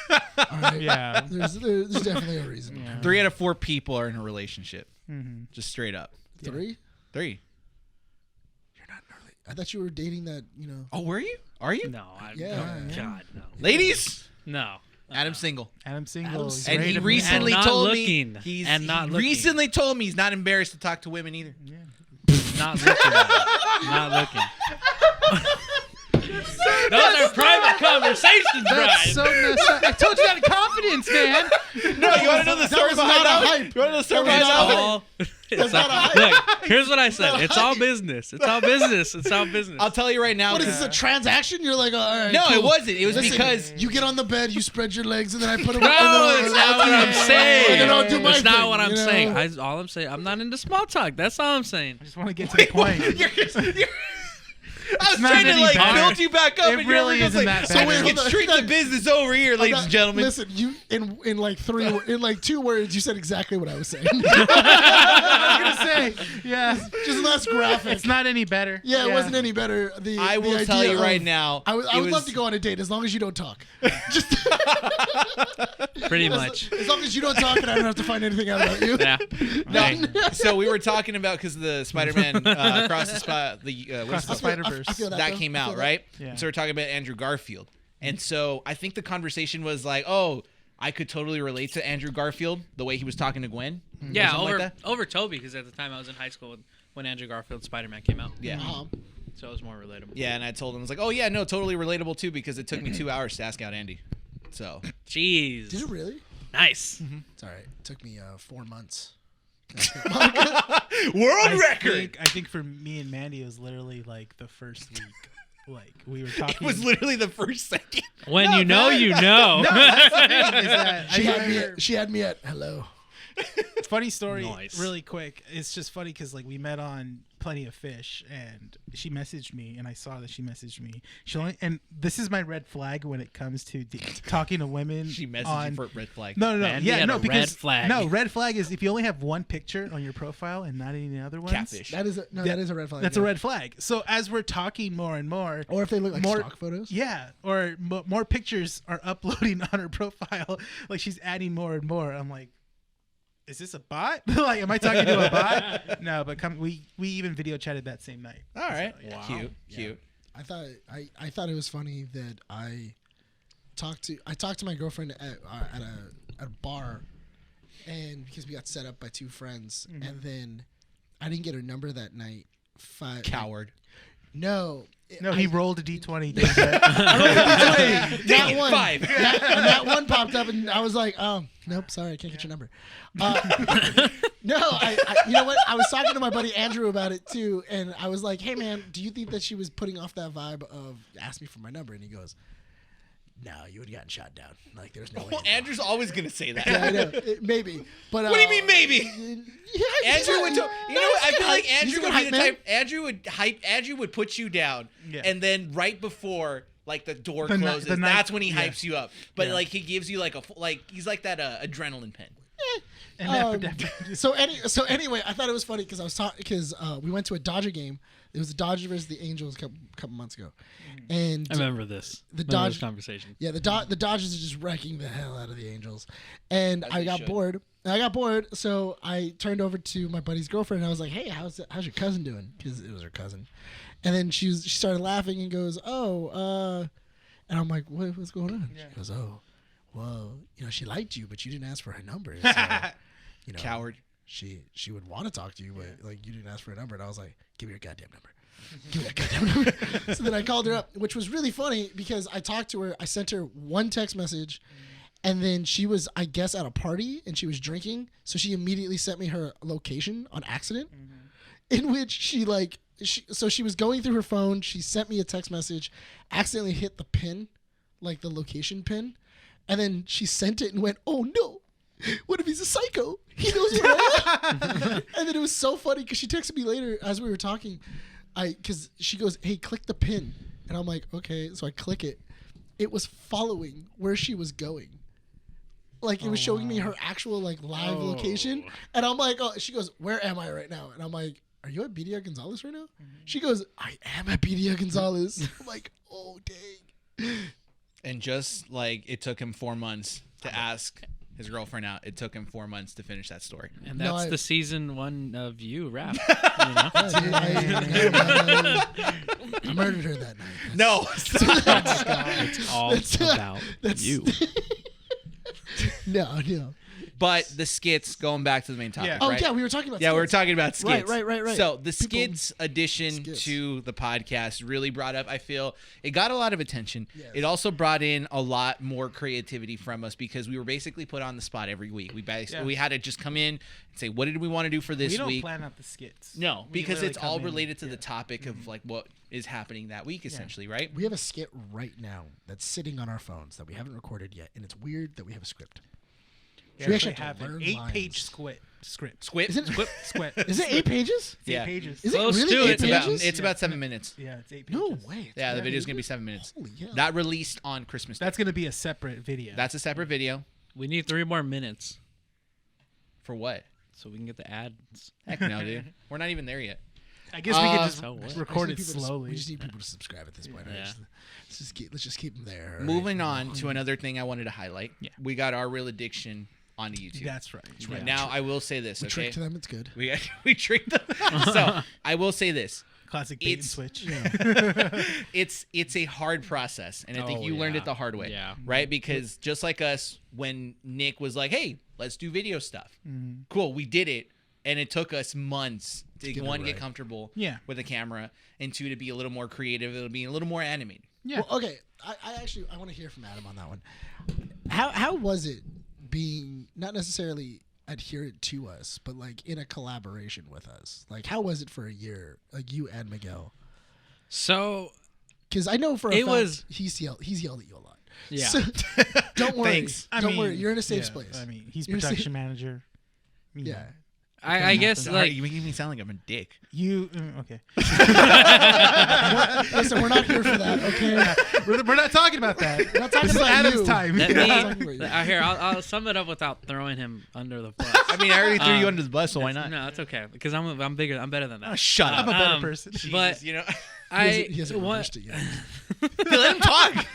[SPEAKER 4] All right?
[SPEAKER 7] Yeah.
[SPEAKER 4] There's definitely a reason.
[SPEAKER 7] Yeah.
[SPEAKER 6] 3 out of 4 people are in a relationship.
[SPEAKER 7] Mm-hmm.
[SPEAKER 6] Just straight up.
[SPEAKER 4] 3?
[SPEAKER 6] 3.
[SPEAKER 4] You're not early. I thought you were dating that, you know.
[SPEAKER 6] Oh, were you? Are you?
[SPEAKER 3] No,
[SPEAKER 4] Yeah.
[SPEAKER 3] God, no.
[SPEAKER 6] Ladies,
[SPEAKER 3] No.
[SPEAKER 6] Adam's single.
[SPEAKER 7] Adam's single.
[SPEAKER 4] Adam's
[SPEAKER 7] He's
[SPEAKER 6] And
[SPEAKER 7] ready
[SPEAKER 6] he
[SPEAKER 7] to move
[SPEAKER 6] recently
[SPEAKER 3] And not
[SPEAKER 6] told
[SPEAKER 3] looking.
[SPEAKER 6] me he's
[SPEAKER 3] And not
[SPEAKER 6] he
[SPEAKER 3] looking.
[SPEAKER 6] recently told me he's not embarrassed to talk to women either.
[SPEAKER 7] on. Yeah.
[SPEAKER 3] Not looking. Not looking. Those are private conversations, Bryan.
[SPEAKER 7] That's so messed up. I told you that confidence, man.
[SPEAKER 6] No, you want to know the story
[SPEAKER 4] was
[SPEAKER 6] behind
[SPEAKER 4] not a
[SPEAKER 6] that?
[SPEAKER 4] hype.
[SPEAKER 6] You want to know the story
[SPEAKER 4] That was
[SPEAKER 6] behind
[SPEAKER 3] It's
[SPEAKER 6] that?
[SPEAKER 3] all. It's not, look, here's what I said. It's all business. It's all business. It's all business.
[SPEAKER 6] I'll tell you right now.
[SPEAKER 4] What is this, a transaction? You're like, oh, all right,
[SPEAKER 6] No,
[SPEAKER 4] cool.
[SPEAKER 6] it wasn't. It was
[SPEAKER 4] Listen,
[SPEAKER 6] because
[SPEAKER 4] you get on the bed, you spread your legs, and then I put them.
[SPEAKER 3] No, it's not what I'm saying.
[SPEAKER 4] And then I'll do my
[SPEAKER 3] That's not
[SPEAKER 4] thing,
[SPEAKER 3] what I'm
[SPEAKER 4] you know?
[SPEAKER 3] saying. All I'm saying, I'm not into small talk. That's all I'm saying.
[SPEAKER 7] I just want to get to the point.
[SPEAKER 6] I was
[SPEAKER 7] not
[SPEAKER 6] trying to
[SPEAKER 7] any
[SPEAKER 6] like
[SPEAKER 7] better.
[SPEAKER 6] build you back up,
[SPEAKER 7] It
[SPEAKER 6] and
[SPEAKER 7] really
[SPEAKER 6] you're
[SPEAKER 7] isn't
[SPEAKER 6] like,
[SPEAKER 7] that
[SPEAKER 6] so
[SPEAKER 7] bad.
[SPEAKER 6] we
[SPEAKER 4] Wait,
[SPEAKER 6] get
[SPEAKER 4] hold on.
[SPEAKER 6] straight to business over here, ladies and gentlemen.
[SPEAKER 4] Listen, you in like 2 words, you said exactly what I was saying.
[SPEAKER 7] I was gonna say, yeah,
[SPEAKER 4] Just less graphic.
[SPEAKER 7] it's not any better.
[SPEAKER 4] Yeah, it wasn't any better.
[SPEAKER 6] I will tell you right now.
[SPEAKER 4] I would
[SPEAKER 6] it
[SPEAKER 4] love to go on a date as long as you don't talk. Just
[SPEAKER 3] Pretty much.
[SPEAKER 4] as long as you don't talk, and I don't have to find anything out about you.
[SPEAKER 3] Yeah. Hey.
[SPEAKER 6] So we were talking about because the Spider-Man across the
[SPEAKER 7] Across the Spider-Verse.
[SPEAKER 4] I feel
[SPEAKER 6] that
[SPEAKER 4] though.
[SPEAKER 6] came
[SPEAKER 4] I
[SPEAKER 6] out,
[SPEAKER 4] feel
[SPEAKER 6] right?
[SPEAKER 7] Yeah.
[SPEAKER 6] So we're talking about Andrew Garfield. And so I think the conversation was like, oh, I could totally relate to Andrew Garfield, the way he was talking to Gwen. or
[SPEAKER 3] Yeah,
[SPEAKER 6] something
[SPEAKER 3] over
[SPEAKER 6] like that.
[SPEAKER 3] over Toby, because at the time I was in high school when Andrew Garfield's Spider-Man came out.
[SPEAKER 6] Yeah.
[SPEAKER 3] So it was more relatable.
[SPEAKER 6] Yeah, and I told him, I was like, oh, yeah, no, totally relatable, too, because it took me 2 hours to ask out Andy. So.
[SPEAKER 3] Jeez.
[SPEAKER 4] Did it really?
[SPEAKER 3] Nice.
[SPEAKER 4] It's all right. It took me 4 months.
[SPEAKER 6] World record!
[SPEAKER 7] I think for me and Mandy, it was literally like the first week. Like we were
[SPEAKER 6] It
[SPEAKER 7] talking.
[SPEAKER 6] was literally the first second.
[SPEAKER 3] When you know, you know.
[SPEAKER 7] That's the thing, is that
[SPEAKER 4] She
[SPEAKER 7] I
[SPEAKER 4] had me.
[SPEAKER 7] remember-
[SPEAKER 4] She had me at hello.
[SPEAKER 7] Funny story,
[SPEAKER 3] Nice.
[SPEAKER 7] really quick. It's just funny because like we met on Plenty of Fish, and she messaged me, and I saw that she messaged me. And this is my red flag when it comes to talking to women.
[SPEAKER 6] She messaged
[SPEAKER 7] on,
[SPEAKER 6] you for red flag.
[SPEAKER 7] No,
[SPEAKER 3] Man, you
[SPEAKER 7] yeah,
[SPEAKER 3] had
[SPEAKER 7] no,
[SPEAKER 3] a
[SPEAKER 7] because
[SPEAKER 3] red flag.
[SPEAKER 7] no red flag is if you only have one picture on your profile and not any other ones.
[SPEAKER 6] Catfish.
[SPEAKER 4] That is that is a red flag.
[SPEAKER 7] That's
[SPEAKER 4] yeah.
[SPEAKER 7] a red flag. So as we're talking more and more,
[SPEAKER 4] Or if they look like
[SPEAKER 7] more-
[SPEAKER 4] stock photos.
[SPEAKER 7] yeah, or more pictures are uploading on her profile. Like she's adding more and more. I'm like, is this a bot? Like, am I talking to a bot? No, but we even video chatted that same night.
[SPEAKER 6] All right.
[SPEAKER 7] So, yeah.
[SPEAKER 6] Cute.
[SPEAKER 4] I thought it was funny that I talked to my girlfriend at a bar, and because we got set up by 2 friends, and then I didn't get her number that night.
[SPEAKER 6] Coward.
[SPEAKER 4] No.
[SPEAKER 7] No, he rolled a d20.
[SPEAKER 4] That one.
[SPEAKER 6] 5.
[SPEAKER 4] That one popped up, and I was like, "Oh, nope, sorry, I can't get your number." No, you know what? I was talking to my buddy Andrew about it too, and I was like, "Hey, man, do you think that she was putting off that vibe of ask me for my number?" And he goes, "No, you would have gotten shot down. Like, there's no way."
[SPEAKER 6] Well, Andrew's always going to say that.
[SPEAKER 4] Yeah, I know. Maybe, but
[SPEAKER 6] What do you mean, maybe?
[SPEAKER 4] Yeah,
[SPEAKER 6] Andrew would. You know, I feel like
[SPEAKER 4] he's
[SPEAKER 6] Andrew
[SPEAKER 4] a good
[SPEAKER 6] would
[SPEAKER 4] hype
[SPEAKER 6] be the
[SPEAKER 4] man.
[SPEAKER 6] type. Andrew would put you down,
[SPEAKER 7] Yeah.
[SPEAKER 6] and then right before like the door
[SPEAKER 7] The ni-
[SPEAKER 6] closes,
[SPEAKER 7] the night-
[SPEAKER 6] that's when he
[SPEAKER 7] yeah.
[SPEAKER 6] hypes you up. But
[SPEAKER 7] Yeah.
[SPEAKER 6] like he gives you like he's like that adrenaline pen.
[SPEAKER 7] And
[SPEAKER 4] So anyway, I thought it was funny because I was talking because we went to a Dodger game. It was the Dodgers versus the Angels a couple months ago, and
[SPEAKER 3] I remember this.
[SPEAKER 4] The
[SPEAKER 3] Remember this
[SPEAKER 4] Dodge-
[SPEAKER 3] conversation.
[SPEAKER 4] yeah, the Dodgers are just wrecking the hell out of the Angels, and
[SPEAKER 6] As
[SPEAKER 4] I
[SPEAKER 6] they
[SPEAKER 4] got
[SPEAKER 6] should.
[SPEAKER 4] bored. So I turned over to my buddy's girlfriend. And I was like, "Hey, how's your cousin doing?" Because it was her cousin, and then she started laughing and goes, "Oh," and I'm like, "What's going on?"
[SPEAKER 7] Yeah.
[SPEAKER 4] She goes, "Oh, well, she liked you, but you didn't ask for her number." So,
[SPEAKER 6] Coward.
[SPEAKER 4] She would want to talk to you, but like you didn't ask for a number. And I was like, "Give me your goddamn number. Give me that goddamn number." So then I called her up, which was really funny because I talked to her. I sent her one text message, and then she was, I guess, at a party and she was drinking. So she immediately sent me her location on accident, in which she was going through her phone. She sent me a text message, accidentally hit the pin, like the location pin, and then she sent it and went, "Oh no. What if he's a psycho? He knows where I am." And then it was so funny because she texted me later as we were talking. Because she goes, "Hey, click the pin." And I'm like, "Okay." So I click it. It was following where she was going. Like it was showing me her actual like live location. And I'm like, "Oh," she goes, "Where am I right now?" And I'm like, "Are you at BDR Gonzalez right now?" She goes, "I am at BDR Gonzalez." I'm like, "Oh, dang."
[SPEAKER 6] And just like it took him 4 months to ask his girlfriend out, it took him 4 months to finish that story.
[SPEAKER 3] And
[SPEAKER 4] No,
[SPEAKER 3] that's
[SPEAKER 4] I-
[SPEAKER 3] the season 1 of you rap.
[SPEAKER 4] Yeah, dude, I murdered her that night.
[SPEAKER 6] No.
[SPEAKER 3] It's all about
[SPEAKER 4] That's-
[SPEAKER 3] you.
[SPEAKER 4] No.
[SPEAKER 6] But the skits, going back to the main topic,
[SPEAKER 7] Yeah.
[SPEAKER 4] Oh,
[SPEAKER 6] right?
[SPEAKER 4] yeah, we were talking about
[SPEAKER 6] Yeah, we were
[SPEAKER 4] skits.
[SPEAKER 6] talking about skits.
[SPEAKER 4] Right.
[SPEAKER 6] So the
[SPEAKER 4] People-
[SPEAKER 6] skits addition
[SPEAKER 4] skits.
[SPEAKER 6] to the podcast really brought up, I feel, it got a lot of attention.
[SPEAKER 4] Yes.
[SPEAKER 6] It also brought in a lot more creativity from us because we were basically put on the spot every week. We had to just come in and say, what did we want to do for this
[SPEAKER 7] we don't
[SPEAKER 6] week?
[SPEAKER 7] plan out the skits.
[SPEAKER 6] No,
[SPEAKER 7] We
[SPEAKER 6] because
[SPEAKER 7] literally
[SPEAKER 6] it's
[SPEAKER 7] come
[SPEAKER 6] all
[SPEAKER 7] in,
[SPEAKER 6] related to
[SPEAKER 7] yeah.
[SPEAKER 6] the topic of like what is happening that week, essentially, right?
[SPEAKER 4] We have a skit right now that's sitting on our phones that we haven't recorded yet, and it's weird that we have a script.
[SPEAKER 7] We
[SPEAKER 4] We
[SPEAKER 7] actually
[SPEAKER 4] actually
[SPEAKER 7] have
[SPEAKER 4] have to
[SPEAKER 7] an
[SPEAKER 4] learn
[SPEAKER 7] 8-page
[SPEAKER 4] lines.
[SPEAKER 7] script.
[SPEAKER 6] Squid?
[SPEAKER 4] Is it-
[SPEAKER 6] Squid?
[SPEAKER 4] Is it 8 pages?
[SPEAKER 7] It's
[SPEAKER 6] Yeah.
[SPEAKER 7] 8 pages.
[SPEAKER 4] Is it
[SPEAKER 3] Close
[SPEAKER 4] really
[SPEAKER 3] to
[SPEAKER 4] 8
[SPEAKER 3] it.
[SPEAKER 6] It's about,
[SPEAKER 4] pages?
[SPEAKER 6] it's about 7 minutes.
[SPEAKER 7] Yeah, it's 8 pages.
[SPEAKER 4] No way.
[SPEAKER 6] Yeah, the
[SPEAKER 4] That
[SPEAKER 6] video's going to be
[SPEAKER 4] is-
[SPEAKER 6] 7 minutes.
[SPEAKER 4] Holy hell.
[SPEAKER 6] Not released on Christmas Day.
[SPEAKER 7] That's gonna be a separate video.
[SPEAKER 6] That's a separate video.
[SPEAKER 3] We need 3 more minutes
[SPEAKER 6] For what?
[SPEAKER 3] so we can get the ads.
[SPEAKER 6] Heck no, dude. We're not even there yet.
[SPEAKER 7] I guess we could just
[SPEAKER 3] So what?
[SPEAKER 7] record
[SPEAKER 4] We
[SPEAKER 7] it
[SPEAKER 4] just need people to-
[SPEAKER 7] slowly.
[SPEAKER 4] we just need people to subscribe at this point. Right?
[SPEAKER 3] Yeah.
[SPEAKER 4] Let's just keep them there. all right?
[SPEAKER 6] Moving on to another thing I wanted to highlight.
[SPEAKER 3] Yeah.
[SPEAKER 6] We got our real addiction on YouTube.
[SPEAKER 7] That's right.
[SPEAKER 3] Yeah.
[SPEAKER 6] Now I will say this,
[SPEAKER 4] We
[SPEAKER 6] okay?
[SPEAKER 4] trick to them. It's good.
[SPEAKER 6] We tricked them. So I will say this.
[SPEAKER 7] Classic bait and
[SPEAKER 6] It's-
[SPEAKER 7] switch.
[SPEAKER 6] It's a hard process, and I think
[SPEAKER 3] Oh,
[SPEAKER 6] you learned
[SPEAKER 3] yeah.
[SPEAKER 6] it the hard way.
[SPEAKER 3] Yeah.
[SPEAKER 6] Right? Because just like us, when Nick was like, "Hey, let's do video stuff," cool, we did it, and it took us months to
[SPEAKER 4] get it
[SPEAKER 6] one, get
[SPEAKER 4] right.
[SPEAKER 6] comfortable
[SPEAKER 7] Yeah.
[SPEAKER 6] with the camera, and two, to be a little more creative. It'll be a little more animated.
[SPEAKER 7] Yeah.
[SPEAKER 4] Well, okay. I want to hear from Adam on that one. How was it being not necessarily adherent to us, but like in a collaboration with us? Like, how was it for a year, like you and Miguel?
[SPEAKER 3] So
[SPEAKER 4] Because I know for a
[SPEAKER 3] It
[SPEAKER 4] fact
[SPEAKER 3] was-
[SPEAKER 4] he's yelled at you a lot.
[SPEAKER 3] yeah.
[SPEAKER 4] So, don't worry.
[SPEAKER 6] Thanks.
[SPEAKER 7] I
[SPEAKER 4] Don't
[SPEAKER 7] mean,
[SPEAKER 4] worry. You're in a safe
[SPEAKER 7] yeah,
[SPEAKER 4] place.
[SPEAKER 7] I mean, he's
[SPEAKER 4] You're
[SPEAKER 7] production manager. You know,
[SPEAKER 4] yeah.
[SPEAKER 3] I guess
[SPEAKER 6] Sorry,
[SPEAKER 3] like
[SPEAKER 6] you making me sound like I'm a dick.
[SPEAKER 7] You okay?
[SPEAKER 4] Listen, we're not here for that. Okay.
[SPEAKER 7] We're not talking about that.
[SPEAKER 4] We're not talking
[SPEAKER 7] This is
[SPEAKER 4] about
[SPEAKER 7] Adam's
[SPEAKER 4] you.
[SPEAKER 7] time.
[SPEAKER 3] let
[SPEAKER 4] Yeah.
[SPEAKER 3] me,
[SPEAKER 4] Talking about you.
[SPEAKER 3] here I'll sum it up without throwing him under the bus.
[SPEAKER 6] I mean, I already threw you
[SPEAKER 3] Um,
[SPEAKER 6] under the bus, so why not?
[SPEAKER 3] No, it's okay because I'm bigger. I'm better than that.
[SPEAKER 6] Oh, shut
[SPEAKER 7] I'm
[SPEAKER 6] up.
[SPEAKER 7] a better person.
[SPEAKER 3] But
[SPEAKER 6] You know,
[SPEAKER 4] He hasn't
[SPEAKER 3] what
[SPEAKER 4] reversed it yet.
[SPEAKER 6] let him talk.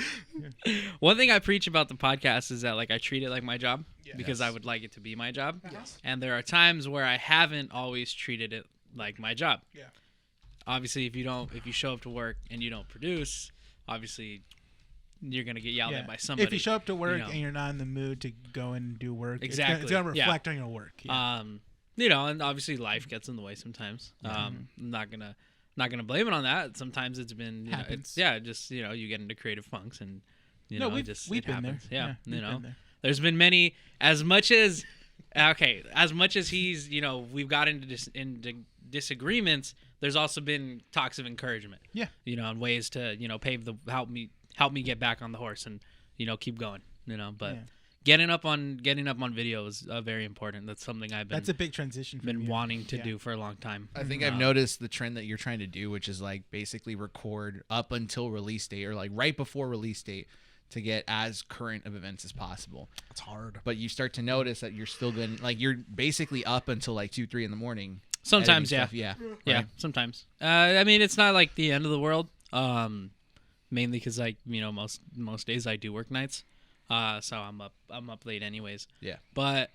[SPEAKER 3] one thing I preach about the podcast is that like I treat it like my job because
[SPEAKER 6] Yes.
[SPEAKER 3] I would like it to be my job.
[SPEAKER 4] Yes.
[SPEAKER 3] And there are times where I haven't always treated it like my job.
[SPEAKER 7] Yeah.
[SPEAKER 3] Obviously, if you show up to work and you don't produce, obviously you're gonna get yelled
[SPEAKER 7] Yeah.
[SPEAKER 3] at by somebody.
[SPEAKER 7] If you show up to work
[SPEAKER 3] know.
[SPEAKER 7] and you're not in the mood to go and do work,
[SPEAKER 3] Exactly,
[SPEAKER 7] it's gonna
[SPEAKER 3] yeah.
[SPEAKER 7] reflect on your work. Yeah.
[SPEAKER 3] And obviously life gets in the way sometimes. I'm not gonna blame it on that. Sometimes it's been
[SPEAKER 7] Happens.
[SPEAKER 3] you get into creative funks and
[SPEAKER 7] we've
[SPEAKER 3] it
[SPEAKER 7] been there.
[SPEAKER 3] happens. Yeah,
[SPEAKER 7] we've been there.
[SPEAKER 3] There's been many as much as he's we've got into disagreements. There's also been talks of encouragement.
[SPEAKER 7] Yeah.
[SPEAKER 3] And ways to help me get back on the horse and keep going. But
[SPEAKER 7] Yeah.
[SPEAKER 3] getting up on video is very important. That's something I've
[SPEAKER 7] That's a big transition. For
[SPEAKER 3] been
[SPEAKER 7] you.
[SPEAKER 3] wanting to
[SPEAKER 7] Yeah.
[SPEAKER 3] do for a long time.
[SPEAKER 6] I think I've noticed the trend that you're trying to do, which is like basically record up until release date or like right before release date to get as current of events as possible.
[SPEAKER 4] It's hard.
[SPEAKER 6] But you start to notice that you're still good. Like you're basically up until like 2-3 in the morning.
[SPEAKER 3] Sometimes,
[SPEAKER 6] editing
[SPEAKER 3] yeah.
[SPEAKER 6] stuff.
[SPEAKER 3] Yeah,
[SPEAKER 6] right?
[SPEAKER 3] sometimes. I mean, it's not like the end of the world. Mainly because like most days I do work nights, so I'm up late anyways.
[SPEAKER 6] Yeah.
[SPEAKER 3] But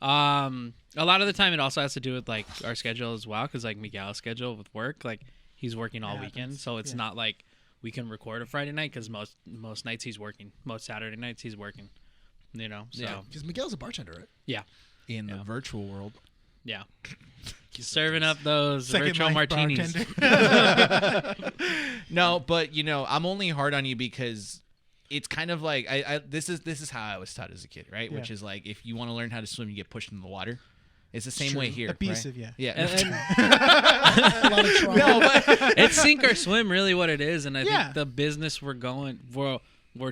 [SPEAKER 3] a lot of the time it also has to do with like our schedule as well, because like Miguel's schedule with work, like he's working all weekend, so it's not like we can record a Friday night because most nights he's working, most Saturday nights he's working. You know, so
[SPEAKER 4] Because Miguel's a bartender, right?
[SPEAKER 3] yeah,
[SPEAKER 6] In the virtual world.
[SPEAKER 3] yeah. Serving up those
[SPEAKER 7] Second
[SPEAKER 3] virtual
[SPEAKER 7] life
[SPEAKER 3] martinis.
[SPEAKER 7] bartender.
[SPEAKER 6] No, but you know, I'm only hard on you because it's kind of like this is how I was taught as a kid, right?
[SPEAKER 7] Yeah.
[SPEAKER 6] Which is like if you want to learn how to swim, you get pushed into the water. It's the same
[SPEAKER 4] True.
[SPEAKER 6] way here.
[SPEAKER 7] Abusive,
[SPEAKER 6] right?
[SPEAKER 7] yeah.
[SPEAKER 6] Yeah.
[SPEAKER 4] A lot of trauma.
[SPEAKER 6] No, but
[SPEAKER 3] It's sink or swim, really, what it is, and I
[SPEAKER 7] Yeah.
[SPEAKER 3] think the business we're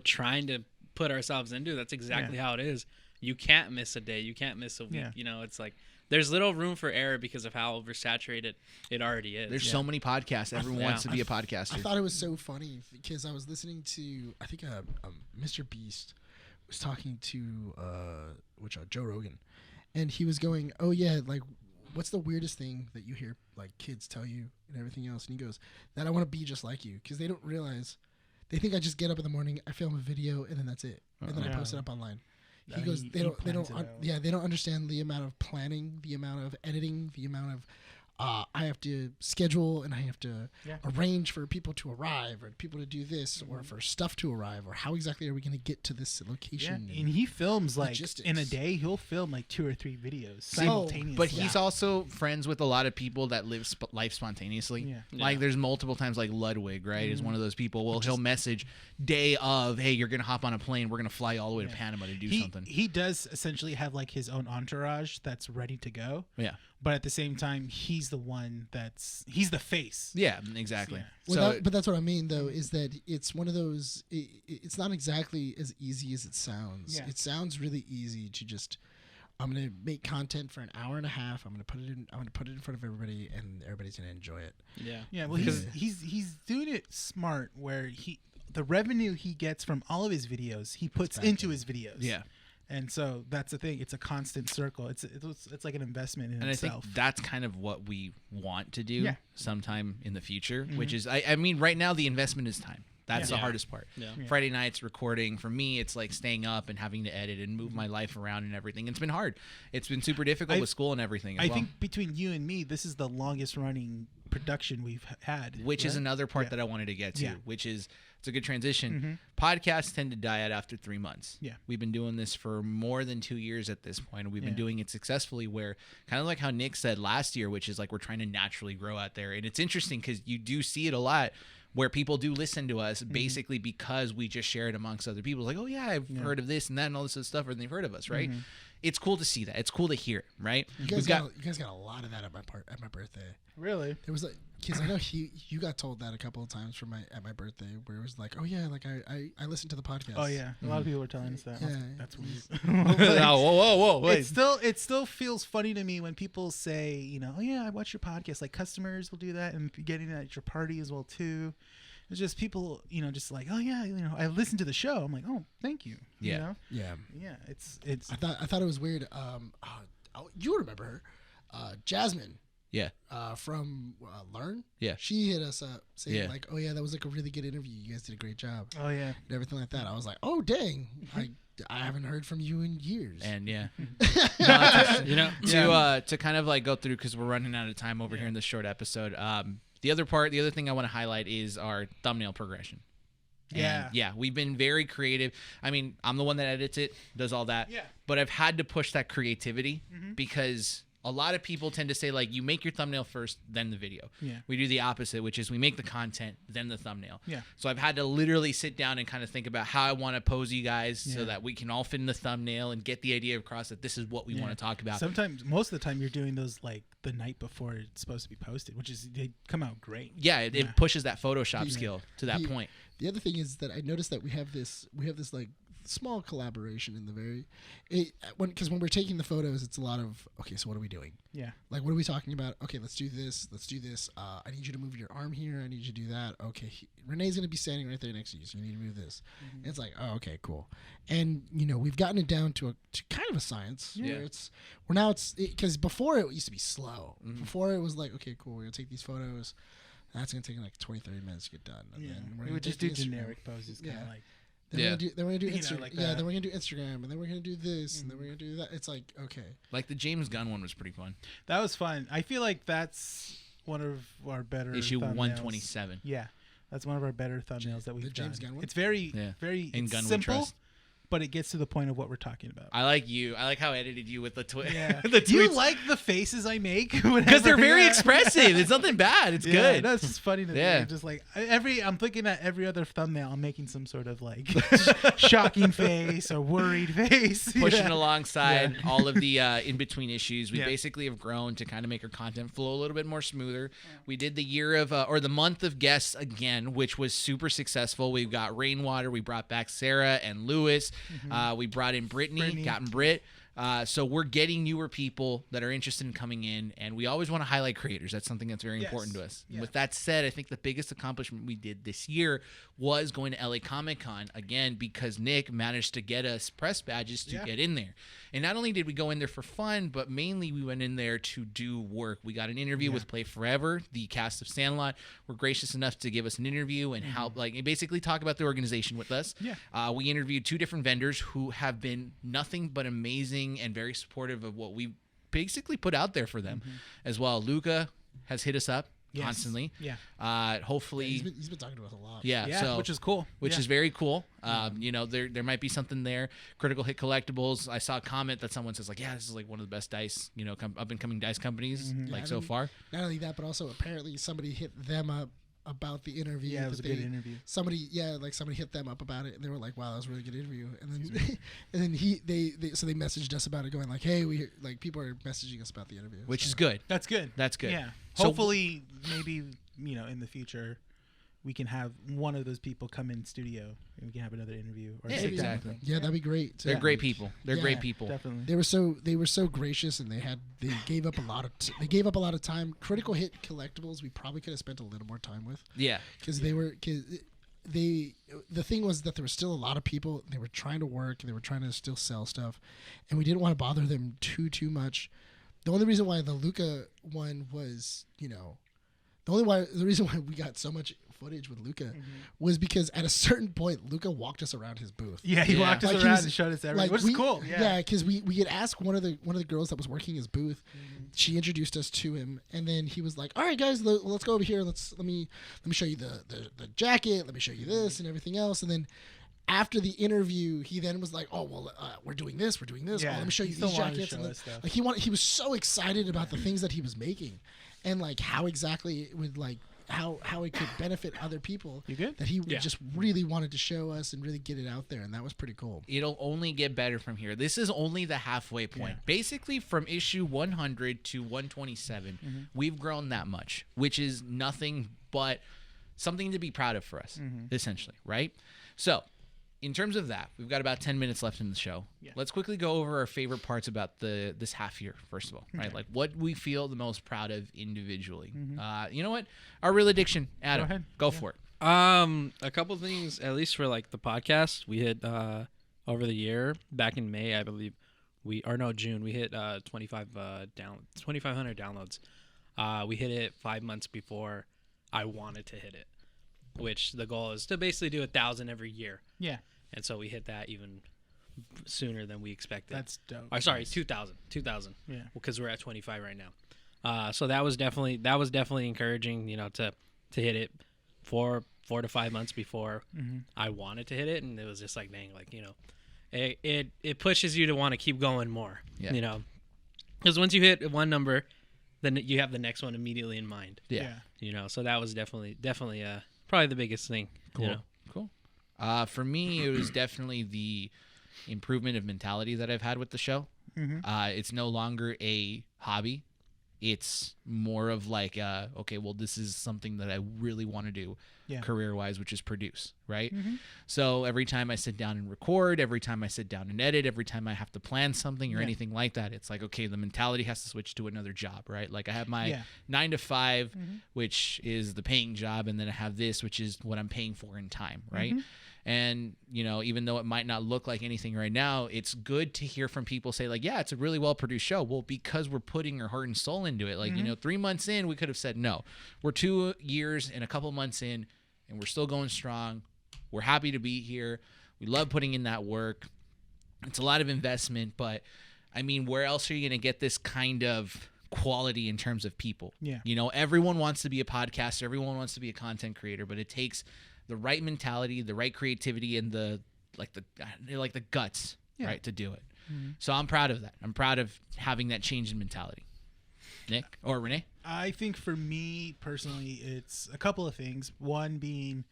[SPEAKER 3] trying to put ourselves into, that's exactly how it is. You can't miss a day, you can't miss a week.
[SPEAKER 7] Yeah.
[SPEAKER 3] You know, it's like there's little room for error because of how oversaturated it already is.
[SPEAKER 6] there's so many podcasts. Everyone wants to be a podcaster.
[SPEAKER 4] I thought it was so funny because I was listening to, I think Mr. Beast was talking to Joe Rogan, and he was going, oh yeah, like what's the weirdest thing that you hear like kids tell you and everything else, and he goes, that I want to be just like you, because they don't realize, they think I just get up in the morning, I film a video, and then that's it, and then I post it up online. He goes, they don't they don't understand the amount of planning, the amount of editing, the amount of I have to schedule and I have to arrange for people to arrive or people to do this or for stuff to arrive, or how exactly are we going to get to this
[SPEAKER 7] Yeah.
[SPEAKER 4] location.
[SPEAKER 7] And he films like
[SPEAKER 4] logistics.
[SPEAKER 7] in a day. He'll film like 2 or 3 videos simultaneously.
[SPEAKER 6] But he's also friends with a lot of people that live life spontaneously.
[SPEAKER 7] Yeah.
[SPEAKER 6] Like there's multiple times, like Ludwig, right, is one of those people. Well, he'll message day of, hey, you're gonna hop on a plane. We're gonna fly all the way to Panama to do something.
[SPEAKER 7] He does essentially have like his own entourage that's ready to go.
[SPEAKER 6] Yeah.
[SPEAKER 7] But at the same time, he's the one he's the face.
[SPEAKER 6] Yeah, exactly.
[SPEAKER 7] Yeah.
[SPEAKER 4] Well,
[SPEAKER 6] So
[SPEAKER 4] but that's what I mean, though, is that it's one of those. It's not exactly as easy as it sounds.
[SPEAKER 7] Yeah.
[SPEAKER 4] It sounds really easy to just. I'm gonna make content for an hour and a half. I'm gonna put it in front of everybody, and everybody's gonna enjoy it.
[SPEAKER 3] Yeah.
[SPEAKER 7] Yeah. Well, he's doing it smart, where the revenue he gets from all of his videos he puts into his videos.
[SPEAKER 6] yeah.
[SPEAKER 7] And so that's the thing. It's a constant circle. It's like an investment in
[SPEAKER 6] And
[SPEAKER 7] itself.
[SPEAKER 6] I think that's kind of what we want to do sometime in the future, which is, I mean, right now the investment is time. That's the hardest part.
[SPEAKER 3] Yeah.
[SPEAKER 6] Friday nights recording, for me, it's like staying up and having to edit and move my life around and everything. It's been hard. It's been super difficult with school and everything as
[SPEAKER 7] I
[SPEAKER 6] well.
[SPEAKER 7] think between you and me, this is the longest running production we've had.
[SPEAKER 6] Which is
[SPEAKER 7] right?
[SPEAKER 6] another part that I wanted to get to,
[SPEAKER 7] Yeah.
[SPEAKER 6] which is, it's a good transition. Podcasts tend to die out after 3 months.
[SPEAKER 7] Yeah.
[SPEAKER 6] We've been doing this for more than 2 years at this point, and we've been doing it successfully, where kind of like how Nick said last year, which is like we're trying to naturally grow out there. And it's interesting because you do see it a lot where people do listen to us basically because we just share it amongst other people. Like, oh yeah, I've heard of this and that and all this other stuff, and they've heard of us, right? It's cool to see that. It's cool to hear it, right?
[SPEAKER 4] You guys got a lot of that at my birthday.
[SPEAKER 7] Really?
[SPEAKER 4] There was like, because I know you got told that a couple of times at my birthday, where it was like, oh yeah, like I listened to the podcast.
[SPEAKER 7] Oh yeah, a lot of people were telling us that.
[SPEAKER 4] Yeah.
[SPEAKER 7] That's weird.
[SPEAKER 6] whoa, wait.
[SPEAKER 7] It still feels funny to me when people say, you know, oh yeah, I watch your podcast. Like customers will do that, and getting that at your party as well too. It's just people, you know, just like, oh yeah, you know, I listened to the show. I'm like, oh, thank you.
[SPEAKER 6] Yeah.
[SPEAKER 7] You know?
[SPEAKER 4] Yeah.
[SPEAKER 7] Yeah. It's.
[SPEAKER 4] I thought it was weird. You remember her, Jasmine.
[SPEAKER 6] Yeah.
[SPEAKER 4] From Learn.
[SPEAKER 6] Yeah.
[SPEAKER 4] She hit us up saying
[SPEAKER 6] Yeah.
[SPEAKER 4] like, oh yeah, that was like a really good interview. You guys did a great job.
[SPEAKER 7] Oh yeah.
[SPEAKER 4] And everything like that. I was like, oh dang, I haven't heard from you in years.
[SPEAKER 6] And yeah.
[SPEAKER 3] You know,
[SPEAKER 6] To kind of like go through, because we're running out of time over here in this short episode. The other thing I want to highlight is our thumbnail progression. And yeah, we've been very creative. I mean, I'm the one that edits it, does all that.
[SPEAKER 7] Yeah.
[SPEAKER 6] But I've had to push that creativity because a lot of people tend to say, like, you make your thumbnail first, then the video.
[SPEAKER 7] Yeah.
[SPEAKER 6] We do the opposite, which is we make the content, then the thumbnail.
[SPEAKER 7] Yeah.
[SPEAKER 6] So I've had to literally sit down and kind of think about how I want to pose you guys so
[SPEAKER 7] Yeah.
[SPEAKER 6] that we can all fit in the thumbnail and get the idea across that this is what we want to talk about.
[SPEAKER 7] Sometimes, most of the time, you're doing those like the night before it's supposed to be posted, which is they come out great.
[SPEAKER 6] Yeah, it pushes that Photoshop skill to that point.
[SPEAKER 4] The other thing is that I noticed that we have this like small collaboration in the very, because when we're taking the photos, it's a lot of, okay, so what are we doing?
[SPEAKER 7] Yeah.
[SPEAKER 4] Like, what are we talking about? Okay, let's do this. I need you to move your arm here. I need you to do that. Okay, Renee's going to be standing right there next to you, so you need to move this. And it's like, oh, okay, cool. And, we've gotten it down to kind of a science.
[SPEAKER 6] Yeah.
[SPEAKER 4] Where because before it used to be slow. Before it was like, okay, cool, we're going to take these photos. That's going to take like 20, 30 minutes to get done. And then we're
[SPEAKER 7] We
[SPEAKER 4] gonna
[SPEAKER 7] would just
[SPEAKER 4] take
[SPEAKER 7] do
[SPEAKER 4] the Instagram.
[SPEAKER 7] generic poses, kind of like.
[SPEAKER 4] Then we're gonna do
[SPEAKER 7] You know,
[SPEAKER 4] Instagram.
[SPEAKER 7] like
[SPEAKER 4] yeah,
[SPEAKER 7] that.
[SPEAKER 4] then we're gonna do Instagram, and then we're gonna do this, and then we're gonna do that. It's like, okay,
[SPEAKER 6] Like the James Gunn one was pretty fun.
[SPEAKER 7] That was fun. I feel like that's one of our better
[SPEAKER 6] Issue
[SPEAKER 7] thumbnails.
[SPEAKER 6] 127.
[SPEAKER 7] Yeah, that's one of our better thumbnails that we've
[SPEAKER 4] the James
[SPEAKER 7] done.
[SPEAKER 4] Gunn one?
[SPEAKER 7] It's very,
[SPEAKER 6] Yeah.
[SPEAKER 7] very
[SPEAKER 6] In
[SPEAKER 7] it's
[SPEAKER 6] Gun We
[SPEAKER 7] simple,
[SPEAKER 6] Trust.
[SPEAKER 7] but it gets to the point of what we're talking about.
[SPEAKER 6] I like you. I like how I edited you with the tweet.
[SPEAKER 7] Yeah,
[SPEAKER 6] the
[SPEAKER 7] you
[SPEAKER 6] tweets.
[SPEAKER 7] like the faces I make
[SPEAKER 6] Because they're very expressive. It's nothing bad. It's
[SPEAKER 7] Yeah,
[SPEAKER 6] good.
[SPEAKER 7] no, it's just funny to
[SPEAKER 6] Yeah.
[SPEAKER 7] me. Just like I'm thinking that every other thumbnail, I'm making some sort of like shocking face or worried face,
[SPEAKER 6] Pushing
[SPEAKER 7] yeah.
[SPEAKER 6] alongside all of the in-between issues. We
[SPEAKER 7] Yeah.
[SPEAKER 6] basically have grown to kind of make our content flow a little bit more smoother. We did the year of, or the month of guests again, which was super successful. We've got Rainwater. We brought back Sarah and Lewis. We brought in Brittany. Gotten Britt. So we're getting newer people that are interested in coming in, and we always want to highlight creators. That's something that's very important to us.
[SPEAKER 7] Yeah.
[SPEAKER 6] With that said, I think the biggest accomplishment we did this year was going to LA Comic Con again, because Nick managed to get us press badges to get in there. And not only did we go in there for fun, but mainly we went in there to do work. We got an interview with Play Forever. The cast of Sandlot were gracious enough to give us an interview and help, like, basically talk about the organization with us.
[SPEAKER 7] Yeah.
[SPEAKER 6] We interviewed 2 different vendors who have been nothing but amazing and very supportive of what we basically put out there for them as well. Luca has hit us up constantly.
[SPEAKER 7] Yeah.
[SPEAKER 6] Hopefully.
[SPEAKER 4] he's been talking to us a lot.
[SPEAKER 7] Yeah,
[SPEAKER 6] So,
[SPEAKER 7] which is cool.
[SPEAKER 6] which
[SPEAKER 7] Yeah.
[SPEAKER 6] is very cool. There might be something there. Critical Hit Collectibles. I saw a comment that someone says like, yeah, this is like one of the best dice, up and coming dice companies so far.
[SPEAKER 4] Not only that, but also apparently somebody hit them up about the interview.
[SPEAKER 7] Yeah, it was a good interview.
[SPEAKER 4] Somebody hit them up about it, and they were like, "Wow, that was a really good interview." And then, and then they messaged us about it, going like, "Hey, people are messaging us about the interview,"
[SPEAKER 6] Which is good.
[SPEAKER 7] That's good.
[SPEAKER 6] That's good.
[SPEAKER 7] Yeah.
[SPEAKER 6] So-
[SPEAKER 7] Hopefully, maybe in the future, we can have one of those people come in studio and we can have another interview. Or
[SPEAKER 6] Yeah,
[SPEAKER 7] sit down with
[SPEAKER 6] exactly.
[SPEAKER 7] them.
[SPEAKER 4] Yeah, that'd be great.
[SPEAKER 6] They're great people. They're
[SPEAKER 4] Yeah,
[SPEAKER 6] great people.
[SPEAKER 7] Definitely.
[SPEAKER 4] They were so gracious, and they gave up a lot of time. Critical Hit Collectibles, we probably could have spent a little more time with,
[SPEAKER 6] Yeah.
[SPEAKER 4] because the thing was that there were still a lot of people. They were trying to work. They were trying to still sell stuff, and we didn't want to bother them too much. The only reason why the Luca one was, the reason why we got so much footage with Luca was because at a certain point, Luca walked us around his booth.
[SPEAKER 7] Yeah, he walked us
[SPEAKER 4] Like, he
[SPEAKER 7] around
[SPEAKER 4] was-
[SPEAKER 7] and showed us everything, which is cool.
[SPEAKER 4] Yeah, because we had asked one of the girls that was working his booth. She introduced us to him, and then he was like, "All right, guys, let's go over here. Let me show you the jacket. Let me show you this and everything else." And then after the interview, he then was like, "Oh well, we're doing this.
[SPEAKER 7] Yeah,
[SPEAKER 4] Oh, let me show you
[SPEAKER 7] he still
[SPEAKER 4] these
[SPEAKER 7] wanted to
[SPEAKER 4] jackets."
[SPEAKER 7] show
[SPEAKER 4] And then,
[SPEAKER 7] us stuff.
[SPEAKER 4] like he was so excited about the things that he was making, and like how exactly it would like. How it could benefit other people.
[SPEAKER 7] You good?
[SPEAKER 4] That he just really wanted to show us and really get it out there, and that was pretty cool.
[SPEAKER 6] It'll only get better from here. This is only the halfway point.
[SPEAKER 7] Yeah.
[SPEAKER 6] Basically, from issue 100 to 127, we've grown that much, which is nothing but something to be proud of for us, essentially, right? So, in terms of that, we've got about 10 minutes left in the show.
[SPEAKER 7] Yeah.
[SPEAKER 6] Let's quickly go over our favorite parts about this half year, first of all, right? Like what we feel the most proud of individually. You know what? Our real addiction, Adam.
[SPEAKER 7] ahead.
[SPEAKER 6] Go for it.
[SPEAKER 3] A couple things, at least for like the podcast, we hit over the year back in May, I believe. June. We hit 2,500 downloads. We hit it 5 months before I wanted to hit it, which the goal is to basically do 1,000 every year.
[SPEAKER 7] Yeah.
[SPEAKER 3] And so we hit that even sooner than we expected.
[SPEAKER 7] That's dope.
[SPEAKER 3] Oh, sorry, 2,000.
[SPEAKER 7] Yeah.
[SPEAKER 3] Because we're at 25 right now. So that was definitely encouraging, to hit it 4 to 5 months before I wanted to hit it, and it was just like, dang, like, it pushes you to want to keep going more.
[SPEAKER 6] Yeah.
[SPEAKER 3] Because once you hit one number, then you have the next one immediately in mind.
[SPEAKER 6] Yeah.
[SPEAKER 3] So that was definitely probably the biggest thing.
[SPEAKER 6] Cool. Cool. For me, it was definitely the improvement of mentality that I've had with the show. It's no longer a hobby. It's more of like, okay, well, this is something that I really want to do career-wise, which is produce, right? So every time I sit down and record, every time I sit down and edit, every time I have to plan something or anything like that, it's like, okay, the mentality has to switch to another job, right? Like I have my 9 to 5, which is the paying job, and then I have this, which is what I'm paying for in time, right? And, you know, even though it might not look like anything right now, it's good to hear from people say like, yeah, it's a really well-produced show. Well, because we're putting our heart and soul into it. Like, you know, 3 months in, we could have said no. We're 2 years and a couple months in, and we're still going strong. We're happy to be here. We love putting in that work. It's a lot of investment, but, I mean, where else are you going to get this kind of quality in terms of people?
[SPEAKER 7] Yeah.
[SPEAKER 6] You know, everyone wants to be a podcaster. Everyone wants to be a content creator, but it takes the right mentality, the right creativity, and the guts, right, to do it. So I'm proud of that. I'm proud of having that change in mentality. Nick or Rene?
[SPEAKER 7] I think for me personally, it's a couple of things. One being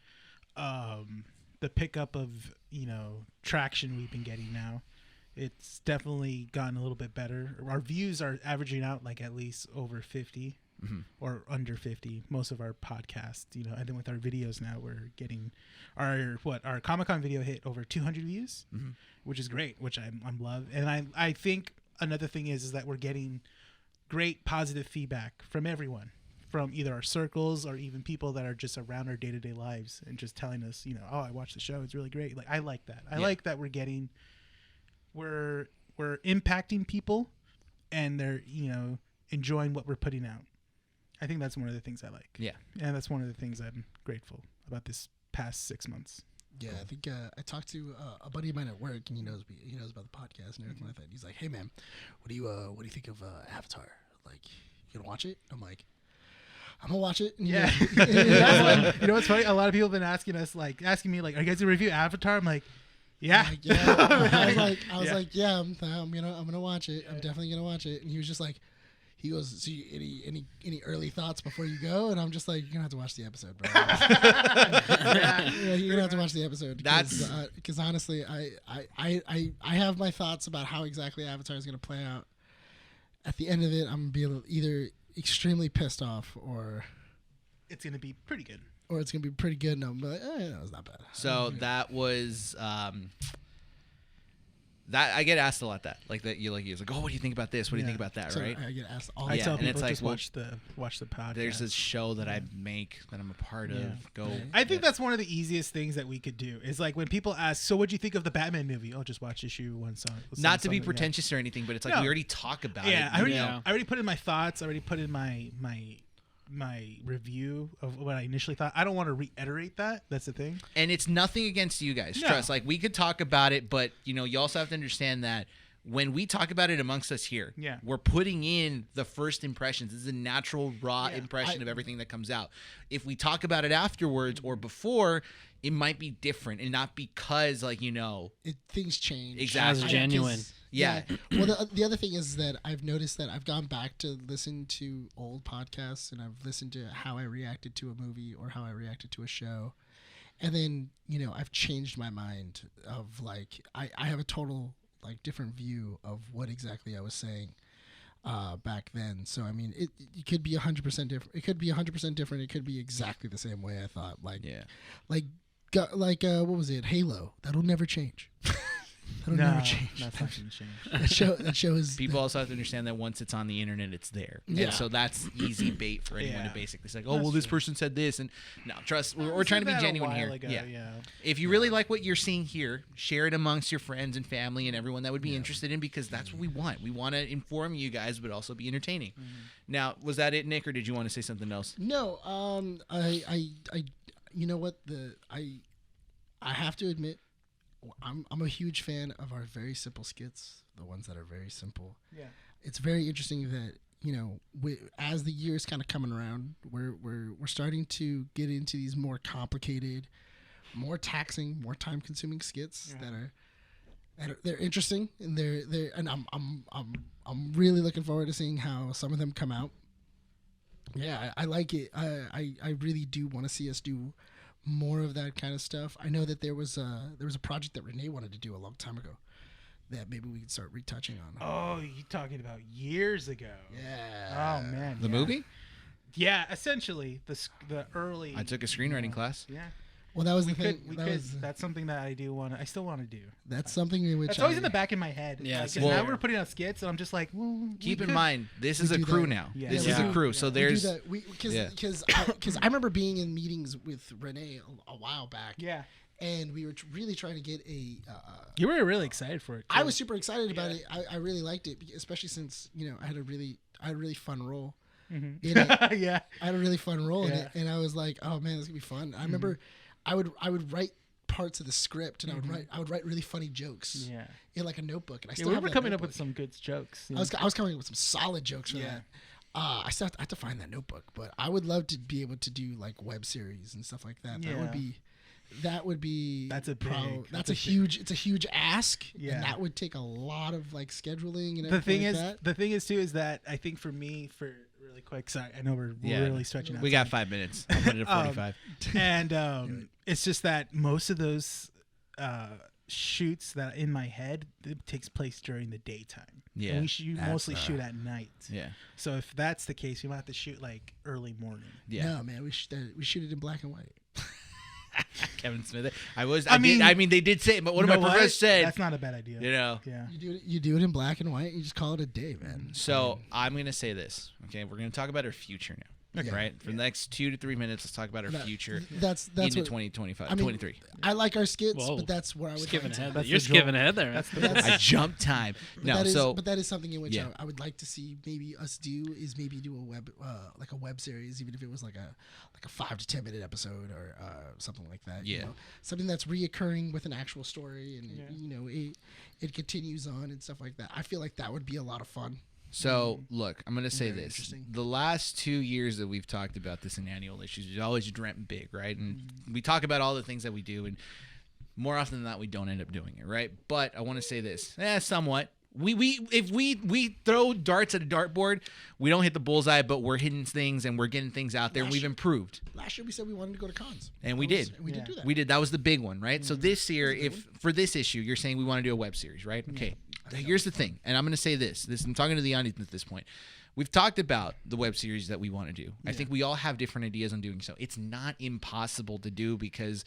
[SPEAKER 7] the pickup of, you know, traction we've been getting now. It's definitely gotten a little bit better. Our views are averaging out like at least over 50 or under 50. Most of our podcasts, you know, and then with our videos now, we're getting our Comic-Con video hit over 200 views, which is great, which I'm love. And I think another thing is that we're getting great positive feedback from everyone, from either our circles or even people that are just around our day-to-day lives and just telling us, you know, oh, I watched the show, it's really great. Like I like that. I like that we're impacting people and they're, you know, enjoying what we're putting out. I think that's one of the things I like. Yeah. And that's one of the things I'm grateful about this past 6 months.
[SPEAKER 4] Yeah, I think I talked to a buddy of mine at work, and he knows about the podcast and everything like that. He's like, "Hey, man, what do you think of Avatar? Like, you gonna watch it?" I'm like, "I'm gonna watch it." And
[SPEAKER 7] yeah. You know what's funny? A lot of people have been asking me, like, "Are you guys gonna review Avatar?" I'm like, "Yeah."
[SPEAKER 4] Like, yeah. I was like, "Yeah, I'm gonna watch it. I'm definitely gonna watch it." And he was just like, he goes, "So any early thoughts before you go?" And I'm just like, "You're gonna have to watch the episode, bro." You're gonna have to watch the episode. Because honestly, I have my thoughts about how exactly Avatar is gonna play out. At the end of it, I'm gonna be either extremely pissed off or
[SPEAKER 7] it's gonna be pretty good.
[SPEAKER 4] Or it's gonna be pretty good. No, but it's not bad.
[SPEAKER 6] So that was that I get asked a lot that like you're like, oh, what do you think about this? What do you think about that?
[SPEAKER 4] So
[SPEAKER 6] right?
[SPEAKER 4] I get asked all
[SPEAKER 7] I
[SPEAKER 4] the
[SPEAKER 7] tell
[SPEAKER 4] time.
[SPEAKER 7] people
[SPEAKER 6] it's
[SPEAKER 7] just
[SPEAKER 6] like,
[SPEAKER 7] watch the podcast.
[SPEAKER 6] There's this show that I make that I'm a part of. Go.
[SPEAKER 7] I think that's one of the easiest things that we could do is like when people ask, "So what'd you think of the Batman movie?" Oh, just watch issue 1 song.
[SPEAKER 6] Not to be pretentious or anything, but it's like we already talk about it.
[SPEAKER 7] Yeah, I already put in my thoughts. I already put in my review of what I initially thought. I don't want to reiterate that. That's the thing.
[SPEAKER 6] And it's nothing against you guys. Trust. Like we could talk about it, but you know, you also have to understand that when we talk about it amongst us here, we're putting in the first impressions. This is a natural, raw impression of everything that comes out. If we talk about it afterwards or before, it might be different, and not because, like, you know,
[SPEAKER 4] things change.
[SPEAKER 6] Exactly.
[SPEAKER 3] As genuine.
[SPEAKER 6] Yeah.
[SPEAKER 4] Well, the other thing is that I've noticed that I've gone back to listen to old podcasts, and I've listened to how I reacted to a movie or how I reacted to a show. And then, you know, I've changed my mind of like, I have a total like different view of what exactly I was saying back then. So, I mean, it could be 100% different. It could be 100% different. It could be exactly the same way I thought. Like, what was it? Halo. That'll never change. That'll never change.
[SPEAKER 7] That's not going to change.
[SPEAKER 4] That show is.
[SPEAKER 6] People also have to understand that once it's on the internet, it's there.
[SPEAKER 4] Yeah.
[SPEAKER 6] And so that's easy bait for anyone to basically say, oh,
[SPEAKER 7] That's
[SPEAKER 6] well, this
[SPEAKER 7] true.
[SPEAKER 6] person said this. And no, trust, we're trying to be genuine here.
[SPEAKER 7] Yeah.
[SPEAKER 6] If you really like what you're seeing here, share it amongst your friends and family and everyone that would be interested in, because that's what we want. We want to inform you guys, but also be entertaining. Now, was that it, Nick, or did you want to say something else?
[SPEAKER 4] No. I you know what, I have to admit, I'm a huge fan of our very simple skits, the ones that are very simple.
[SPEAKER 7] Yeah.
[SPEAKER 4] It's very interesting that, you know, as the years kind of coming around, we're starting to get into these more complicated, more taxing, more time-consuming skits they're interesting, and and I'm really looking forward to seeing how some of them come out. Yeah, I like it. I really do want to see us do more of that kind of stuff. I know that there was a project that Rene wanted to do a long time ago that maybe we could start retouching on?
[SPEAKER 7] Oh, you talking about years ago?
[SPEAKER 4] Yeah.
[SPEAKER 7] Oh man.
[SPEAKER 6] The
[SPEAKER 7] yeah.
[SPEAKER 6] movie?
[SPEAKER 7] Yeah, essentially the early.
[SPEAKER 6] I took a screenwriting class.
[SPEAKER 7] Yeah.
[SPEAKER 4] Well, that was
[SPEAKER 7] We
[SPEAKER 4] the thing.
[SPEAKER 7] could. We
[SPEAKER 4] that
[SPEAKER 7] could.
[SPEAKER 4] was,
[SPEAKER 7] That's something that I still want to do.
[SPEAKER 4] that's something in which
[SPEAKER 7] That's always in the back of my head.
[SPEAKER 3] Yeah,
[SPEAKER 7] Like,
[SPEAKER 3] same
[SPEAKER 7] now
[SPEAKER 6] here.
[SPEAKER 7] we're putting out skits, and I'm just like, well,
[SPEAKER 6] Keep
[SPEAKER 7] we
[SPEAKER 6] in
[SPEAKER 7] could-
[SPEAKER 6] mind, this
[SPEAKER 4] we
[SPEAKER 6] is a
[SPEAKER 4] do
[SPEAKER 6] crew
[SPEAKER 4] that.
[SPEAKER 6] now.
[SPEAKER 7] Yeah.
[SPEAKER 6] This
[SPEAKER 3] Yeah.
[SPEAKER 6] is a crew. So
[SPEAKER 4] we do
[SPEAKER 6] there's
[SPEAKER 4] that.
[SPEAKER 6] Yeah.
[SPEAKER 4] Because I remember being in meetings with Rene a while back,
[SPEAKER 7] Yeah.
[SPEAKER 4] and we were really trying to get a.
[SPEAKER 7] You were really excited for it.
[SPEAKER 4] I
[SPEAKER 7] too.
[SPEAKER 4] was super excited about
[SPEAKER 7] Yeah.
[SPEAKER 4] it. I really liked it, especially since I had a really fun role.
[SPEAKER 7] Mhm.
[SPEAKER 4] in it.
[SPEAKER 7] Yeah.
[SPEAKER 4] I had a really fun role in
[SPEAKER 7] Yeah.
[SPEAKER 4] it, and I was like, "Oh man, this is gonna be fun." I remember, I would write parts of the script, and I would write really funny jokes
[SPEAKER 7] Yeah.
[SPEAKER 4] in like a notebook, and I
[SPEAKER 7] Yeah,
[SPEAKER 4] still
[SPEAKER 7] we
[SPEAKER 4] have
[SPEAKER 7] were
[SPEAKER 4] that
[SPEAKER 7] coming up
[SPEAKER 4] notebook.
[SPEAKER 7] with some good jokes.
[SPEAKER 4] I was coming up with some solid jokes for
[SPEAKER 7] Yeah.
[SPEAKER 4] that. I still have to find that notebook, but I would love to be able to do like web series and stuff like that.
[SPEAKER 7] Yeah.
[SPEAKER 4] That would be
[SPEAKER 7] That's a big-
[SPEAKER 4] that's a huge it's a huge ask.
[SPEAKER 7] Yeah.
[SPEAKER 4] And that would take a lot of like scheduling and
[SPEAKER 7] The thing
[SPEAKER 4] everything
[SPEAKER 7] is,
[SPEAKER 4] like that.
[SPEAKER 7] the thing is too, is that I think for me, for really quick, sorry, I know we're
[SPEAKER 6] Yeah.
[SPEAKER 7] really stretching out.
[SPEAKER 6] we got 5 minutes. I'll put it at 45.
[SPEAKER 7] And it's just that most of those shoots that in my head, it takes place during the daytime.
[SPEAKER 6] Yeah.
[SPEAKER 7] And we mostly shoot at night.
[SPEAKER 6] Yeah.
[SPEAKER 7] So if that's the case, we might have to shoot like early morning.
[SPEAKER 6] Yeah.
[SPEAKER 4] No, man, we shoot it in black and white.
[SPEAKER 6] Kevin Smith.
[SPEAKER 7] I
[SPEAKER 6] I
[SPEAKER 7] mean-
[SPEAKER 6] mean, they did say it, but one
[SPEAKER 7] You
[SPEAKER 6] of
[SPEAKER 7] know
[SPEAKER 6] my
[SPEAKER 7] what?
[SPEAKER 6] professors said,
[SPEAKER 7] That's not a bad idea.
[SPEAKER 6] Yeah.
[SPEAKER 4] You do it in black and white. You just call it a day, man.
[SPEAKER 6] So I'm going to say this. Okay. We're going to talk about our future now.
[SPEAKER 4] Okay.
[SPEAKER 6] Right? For the next 2 to 3 minutes, let's talk about our
[SPEAKER 4] That-
[SPEAKER 6] future
[SPEAKER 4] That's
[SPEAKER 6] into
[SPEAKER 4] what
[SPEAKER 6] 2025,
[SPEAKER 4] I mean,
[SPEAKER 6] 23.
[SPEAKER 4] I like our skits,
[SPEAKER 3] Whoa.
[SPEAKER 4] but that's where I would
[SPEAKER 3] Skipping
[SPEAKER 4] like to-
[SPEAKER 3] ahead.
[SPEAKER 7] That's
[SPEAKER 3] You're
[SPEAKER 7] the
[SPEAKER 3] skipping
[SPEAKER 7] draw.
[SPEAKER 3] ahead there.
[SPEAKER 7] That's the
[SPEAKER 4] That's-
[SPEAKER 6] I jumped time.
[SPEAKER 4] But
[SPEAKER 6] No,
[SPEAKER 4] that is,
[SPEAKER 6] so
[SPEAKER 4] but that is something in which
[SPEAKER 6] Yeah.
[SPEAKER 4] I would like to see maybe us do is maybe do a web like a web series, even if it was like a 5 to 10 minute episode or something like that.
[SPEAKER 6] Yeah.
[SPEAKER 4] Something that's reoccurring with an actual story, and
[SPEAKER 7] Yeah.
[SPEAKER 4] it continues on and stuff like that. I feel like that would be a lot of fun.
[SPEAKER 6] So, look, I'm going to say
[SPEAKER 4] Very
[SPEAKER 6] this.
[SPEAKER 4] interesting.
[SPEAKER 6] The last 2 years that we've talked about this in annual issues, we've always dreamt big, right? And we talk about all the things that we do, and more often than not, we don't end up doing it, right? But I want to say this, somewhat. If we throw darts at a dartboard, we don't hit the bullseye, but we're hitting things and we're getting things out there, and we've improved.
[SPEAKER 4] Last year we said we wanted to go to cons,
[SPEAKER 6] And we
[SPEAKER 4] That was-
[SPEAKER 6] did.
[SPEAKER 4] and we did
[SPEAKER 7] Yeah.
[SPEAKER 4] do that.
[SPEAKER 6] We did. That was the big one, right? So this year, for this issue, you're saying we want to do a web series, right? Okay. Here's the thing, and I'm going to say this. I'm talking to the audience at this point. We've talked about the web series that we want to do. I think we all have different ideas on doing so. It's not impossible to do because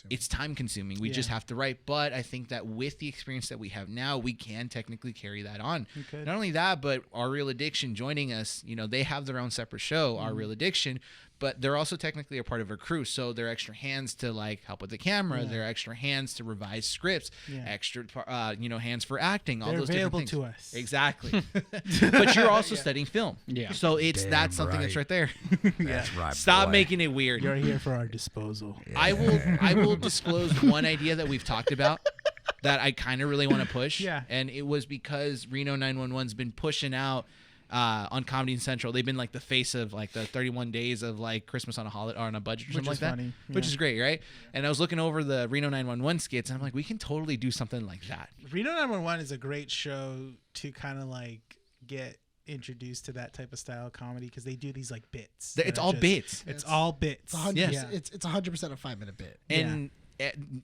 [SPEAKER 6] it's time consuming. We just have to write. But I think that with the experience that we have now, we can technically carry that on.
[SPEAKER 7] We could.
[SPEAKER 6] Not only that, but Our Real Addiction joining us, they have their own separate show, Our Real Addiction, but they're also technically a part of our crew. So they're extra hands to like help with the camera. They're extra hands to revise scripts,
[SPEAKER 7] Yeah.
[SPEAKER 6] extra, hands for acting, all
[SPEAKER 7] They're
[SPEAKER 6] those
[SPEAKER 7] available
[SPEAKER 6] different things.
[SPEAKER 7] to us.
[SPEAKER 6] Exactly. But you're also studying film.
[SPEAKER 3] Yeah.
[SPEAKER 6] So that's something that's right there.
[SPEAKER 5] That's right.
[SPEAKER 6] Stop
[SPEAKER 5] boy.
[SPEAKER 6] making it weird.
[SPEAKER 7] You're here for our disposal.
[SPEAKER 6] I will disclose one idea that we've talked about that I kind of really want to push.
[SPEAKER 7] Yeah.
[SPEAKER 6] And it was because Reno 911's been pushing out on Comedy Central. They've been like the face of like the 31 days of like Christmas on a holiday or on a budget or
[SPEAKER 7] Which
[SPEAKER 6] something like
[SPEAKER 7] is
[SPEAKER 6] that.
[SPEAKER 7] funny,
[SPEAKER 6] Which
[SPEAKER 7] yeah.
[SPEAKER 6] is great, right? And I was looking over the Reno 911 skits and I'm like, we can totally do something like that.
[SPEAKER 7] Reno 911 is a great show to kind of like get introduced to that type of style of comedy because they do these like bits.
[SPEAKER 6] It's
[SPEAKER 7] that are
[SPEAKER 6] all
[SPEAKER 7] just-
[SPEAKER 6] bits.
[SPEAKER 7] It's all bits.
[SPEAKER 4] It's 100%.
[SPEAKER 7] Yeah.
[SPEAKER 4] It's 100% a 5-minute bit.
[SPEAKER 6] And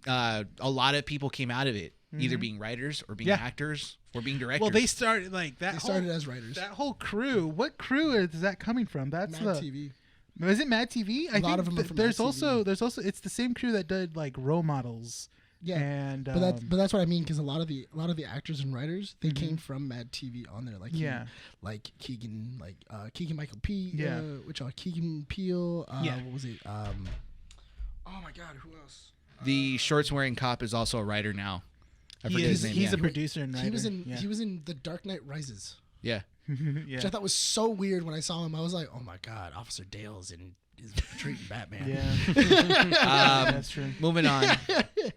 [SPEAKER 6] a lot of people came out of it, either being writers or being
[SPEAKER 7] Yeah.
[SPEAKER 6] actors or being directors.
[SPEAKER 7] Well, they started like that.
[SPEAKER 4] They
[SPEAKER 7] whole,
[SPEAKER 4] started as writers.
[SPEAKER 7] that whole crew. What crew is that coming from? That's
[SPEAKER 4] Mad
[SPEAKER 7] the.
[SPEAKER 4] TV.
[SPEAKER 7] Is it Mad TV? I
[SPEAKER 4] A lot
[SPEAKER 7] think
[SPEAKER 4] of them are from
[SPEAKER 7] there's
[SPEAKER 4] Mad
[SPEAKER 7] also
[SPEAKER 4] TV.
[SPEAKER 7] it's the same crew that did like role models.
[SPEAKER 4] Yeah,
[SPEAKER 7] And
[SPEAKER 4] but that's what I mean because a lot of the actors and writers they came from Mad TV on there, like
[SPEAKER 7] Yeah.
[SPEAKER 4] like Keegan, Keegan Michael P.
[SPEAKER 7] Yeah.
[SPEAKER 4] Which are Keegan Peele.
[SPEAKER 7] Yeah.
[SPEAKER 4] What was it? Oh my God, who else?
[SPEAKER 6] The shorts wearing cop is also a writer now. I forget his name.
[SPEAKER 7] He's
[SPEAKER 6] yeah.
[SPEAKER 7] a producer and writer.
[SPEAKER 4] He was in
[SPEAKER 7] Yeah.
[SPEAKER 4] he was in The Dark Knight Rises,
[SPEAKER 6] yeah.
[SPEAKER 7] yeah.
[SPEAKER 4] which I thought was so weird when I saw him. I was like, oh my God, Officer Dale's is treating Batman.
[SPEAKER 7] Yeah. That's true.
[SPEAKER 6] Moving on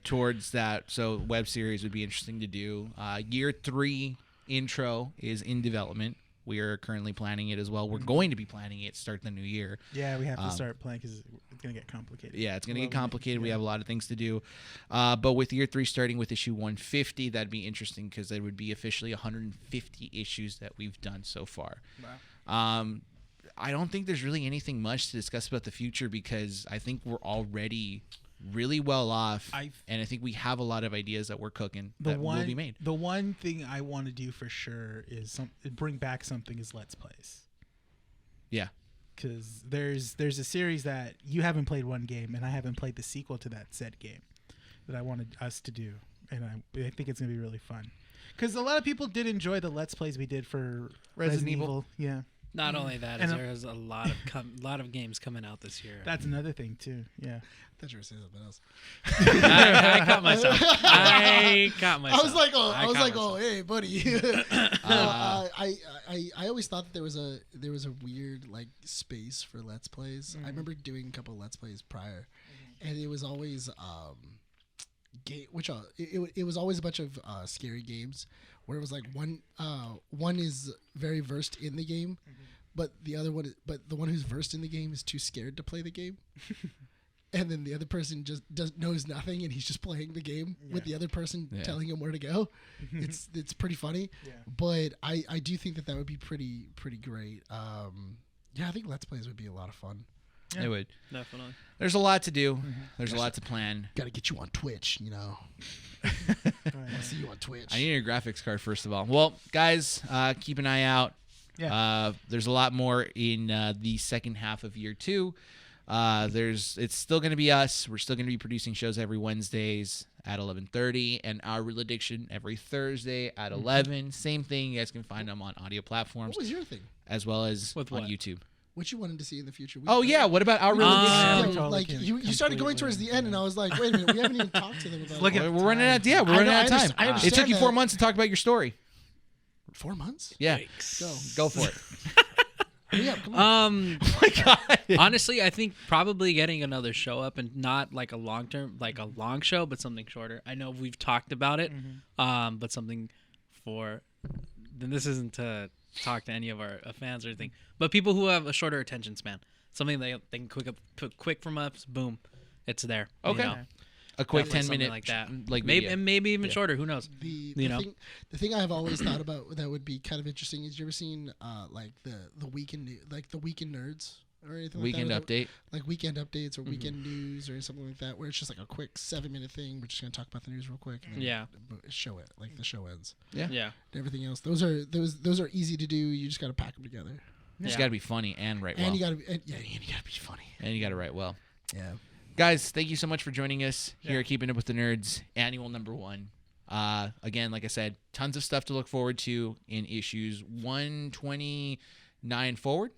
[SPEAKER 6] towards that. So web series would be interesting to do. Year 3 intro is in development. We are currently planning it as well. We're going to be planning it start the new year.
[SPEAKER 7] Yeah, we have to start playing because it's gonna get complicated.
[SPEAKER 6] Yeah, it's going to get
[SPEAKER 7] Well,
[SPEAKER 6] complicated. We
[SPEAKER 7] yeah.
[SPEAKER 6] have a lot of things to do. But with year 3 starting with issue 150, that'd be interesting because it would be officially 150 issues that we've done so far.
[SPEAKER 7] Wow.
[SPEAKER 6] I don't think there's really anything much to discuss about the future because I think we're already really well off,
[SPEAKER 7] I-
[SPEAKER 6] and I think we have a lot of ideas that we're cooking
[SPEAKER 7] The
[SPEAKER 6] that will be made.
[SPEAKER 7] The one thing I want to do for sure is bring back something is Let's Plays.
[SPEAKER 6] Yeah.
[SPEAKER 7] Because there's a series that you haven't played one game, and I haven't played the sequel to that said game that I wanted us to do, and I think it's gonna be really fun. Because a lot of people did enjoy the Let's Plays we did for Resident Evil. Yeah,
[SPEAKER 3] Not only that,
[SPEAKER 7] And,
[SPEAKER 3] is there is a lot of games coming out this year.
[SPEAKER 7] that's another thing too. Yeah,
[SPEAKER 4] I thought you were saying something else.
[SPEAKER 3] I caught myself. I
[SPEAKER 4] I was like,
[SPEAKER 3] caught
[SPEAKER 4] oh,
[SPEAKER 3] myself.
[SPEAKER 4] hey, buddy. No, I always thought that there was a weird like space for Let's Plays. I remember doing a couple of Let's Plays prior, and it was always it was always a bunch of scary games where it was like one is very versed in the game, but the one who's versed in the game is too scared to play the game. And then the other person just knows nothing, and he's just playing the game with the other person telling him where to go. It's pretty funny, but I do think that would be pretty great. I think Let's Plays would be a lot of fun.
[SPEAKER 6] It would.
[SPEAKER 3] Definitely.
[SPEAKER 6] There's a lot to do. There's a lot to plan.
[SPEAKER 4] Got to get you on Twitch, you know. I see you on Twitch.
[SPEAKER 6] I need a graphics card first of all. Well, guys, keep an eye out.
[SPEAKER 7] Yeah.
[SPEAKER 6] There's a lot more in the second half of year 2. It's still going to be us. We're still going to be producing shows every Wednesdays at 11:30, and Our Real Addiction every Thursday at 11. Same thing. You guys can find them on audio platforms
[SPEAKER 4] What was your thing?
[SPEAKER 6] as well as
[SPEAKER 3] With
[SPEAKER 6] on
[SPEAKER 3] what?
[SPEAKER 6] YouTube.
[SPEAKER 4] What you wanted to see in the future?
[SPEAKER 6] Oh yeah, what about Our Real Addiction?
[SPEAKER 4] Yeah, like you started going towards the end, and I was like, wait a minute, we haven't even talked to them about
[SPEAKER 7] Look
[SPEAKER 4] it.
[SPEAKER 7] at
[SPEAKER 6] We're running out. Yeah, we're
[SPEAKER 4] I
[SPEAKER 6] running
[SPEAKER 4] know,
[SPEAKER 6] out of
[SPEAKER 4] I
[SPEAKER 6] time.
[SPEAKER 4] I
[SPEAKER 6] It
[SPEAKER 4] understand
[SPEAKER 6] took you
[SPEAKER 4] that.
[SPEAKER 6] 4 months to talk about your story.
[SPEAKER 4] 4 months?
[SPEAKER 6] Yeah, go for it.
[SPEAKER 4] Hurry up, come on.
[SPEAKER 6] Oh my god.
[SPEAKER 3] Honestly, I think probably getting another show up, and not like a long show, but something shorter. I know we've talked about it, but something for. Then this isn't to talk to any of our fans or anything, but people who have a shorter attention span, something they can quick from us, boom, it's there.
[SPEAKER 6] Okay.
[SPEAKER 3] You know?
[SPEAKER 6] A quick
[SPEAKER 3] Definitely
[SPEAKER 6] 10
[SPEAKER 3] something
[SPEAKER 6] minute
[SPEAKER 3] like that.
[SPEAKER 6] like
[SPEAKER 3] maybe
[SPEAKER 6] video.
[SPEAKER 3] and maybe even shorter. Who knows?
[SPEAKER 4] The
[SPEAKER 3] know?
[SPEAKER 4] thing I've always thought about that would be kind of interesting is you ever seen like the weekend nerds or anything
[SPEAKER 6] Weekend
[SPEAKER 4] like that?
[SPEAKER 6] update.
[SPEAKER 4] Like weekend updates or weekend news or something like that, where it's just like a quick 7-minute thing. We're just gonna talk about the news real quick. And then show it like the show ends.
[SPEAKER 3] Yeah.
[SPEAKER 4] And everything else. Those are easy to do. You just gotta pack them together.
[SPEAKER 6] It's got to be funny and write well.
[SPEAKER 4] And you gotta be funny.
[SPEAKER 6] And you got to write well.
[SPEAKER 4] Yeah.
[SPEAKER 6] Guys, thank you so much for joining us here at Keeping Up with the Nerds, annual number 1. Again, like I said, tons of stuff to look forward to in issues 129 forward,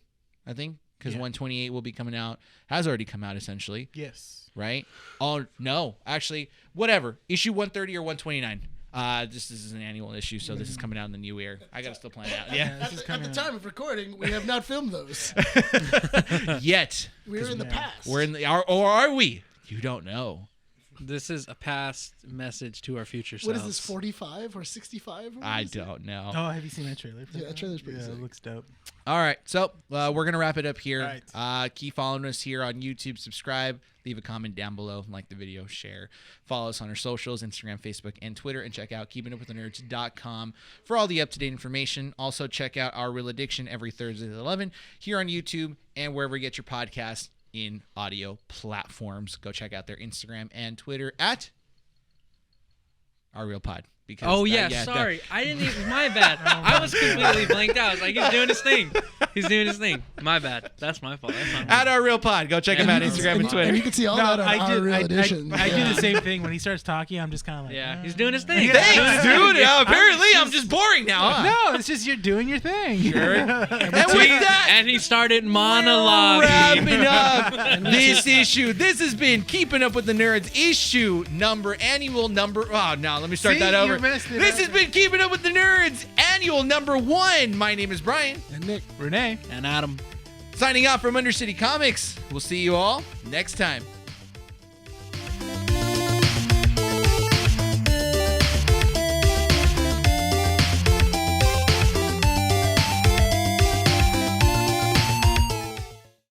[SPEAKER 6] I think, because 128 will be coming out. Has already come out, essentially.
[SPEAKER 7] yes.
[SPEAKER 6] Right? Oh, no. Actually, whatever. Issue 130 or 129. This is an annual issue, so this is coming out in the new year. I got to still plan it out. Yeah.
[SPEAKER 4] At the time of recording, we have not filmed those.
[SPEAKER 6] Yet.
[SPEAKER 4] We were in the past.
[SPEAKER 6] We're in the... Or are we? You don't know.
[SPEAKER 3] This is a past message to our future selves.
[SPEAKER 4] What is this, 45 or 65?
[SPEAKER 6] I don't know.
[SPEAKER 7] Oh, have you seen that trailer?
[SPEAKER 4] Yeah, that trailer's pretty sick.
[SPEAKER 7] It looks dope.
[SPEAKER 6] All right, so we're going to wrap it up here.
[SPEAKER 7] All
[SPEAKER 6] Keep following us here on YouTube. Subscribe. Leave a comment down below. Like the video. Share. Follow us on our socials, Instagram, Facebook, and Twitter. And check out keepingupwiththenerds.com for all the up-to-date information. Also, check out Our Real Addiction every Thursday at 11 here on YouTube and wherever you get your podcast in audio platforms. Go check out their Instagram and Twitter at Our Real Pod. Because
[SPEAKER 3] sorry. I didn't even, my bad. I was completely blanked out. I was like, he's doing his thing. He's doing his thing. My bad. That's my fault. That's not me.
[SPEAKER 6] At Our Real Pod. Go check him out, Instagram and Twitter.
[SPEAKER 4] And you can see all that on Our Real Edition.
[SPEAKER 7] I do the same thing when he starts talking. I'm just kind of like,
[SPEAKER 3] Yeah, he's doing his thing.
[SPEAKER 7] Yeah.
[SPEAKER 6] Thanks, dude. Apparently, I'm just boring now, huh?
[SPEAKER 7] No, it's just you're doing your thing.
[SPEAKER 6] Sure. And with that,
[SPEAKER 3] And he started
[SPEAKER 6] we're
[SPEAKER 3] monologuing.
[SPEAKER 6] wrapping up this issue. This has been Keeping Up with the Nerds annual number. Oh, no, let me start
[SPEAKER 7] See,
[SPEAKER 6] that
[SPEAKER 7] you
[SPEAKER 6] over.
[SPEAKER 7] messed it
[SPEAKER 6] This
[SPEAKER 7] up.
[SPEAKER 6] has been Keeping Up with the Nerds annual number 1. My name is Bryan.
[SPEAKER 4] And Nick.
[SPEAKER 7] Rene.
[SPEAKER 3] And Adam.
[SPEAKER 6] Signing off from Undercity Comics. We'll see you all next time.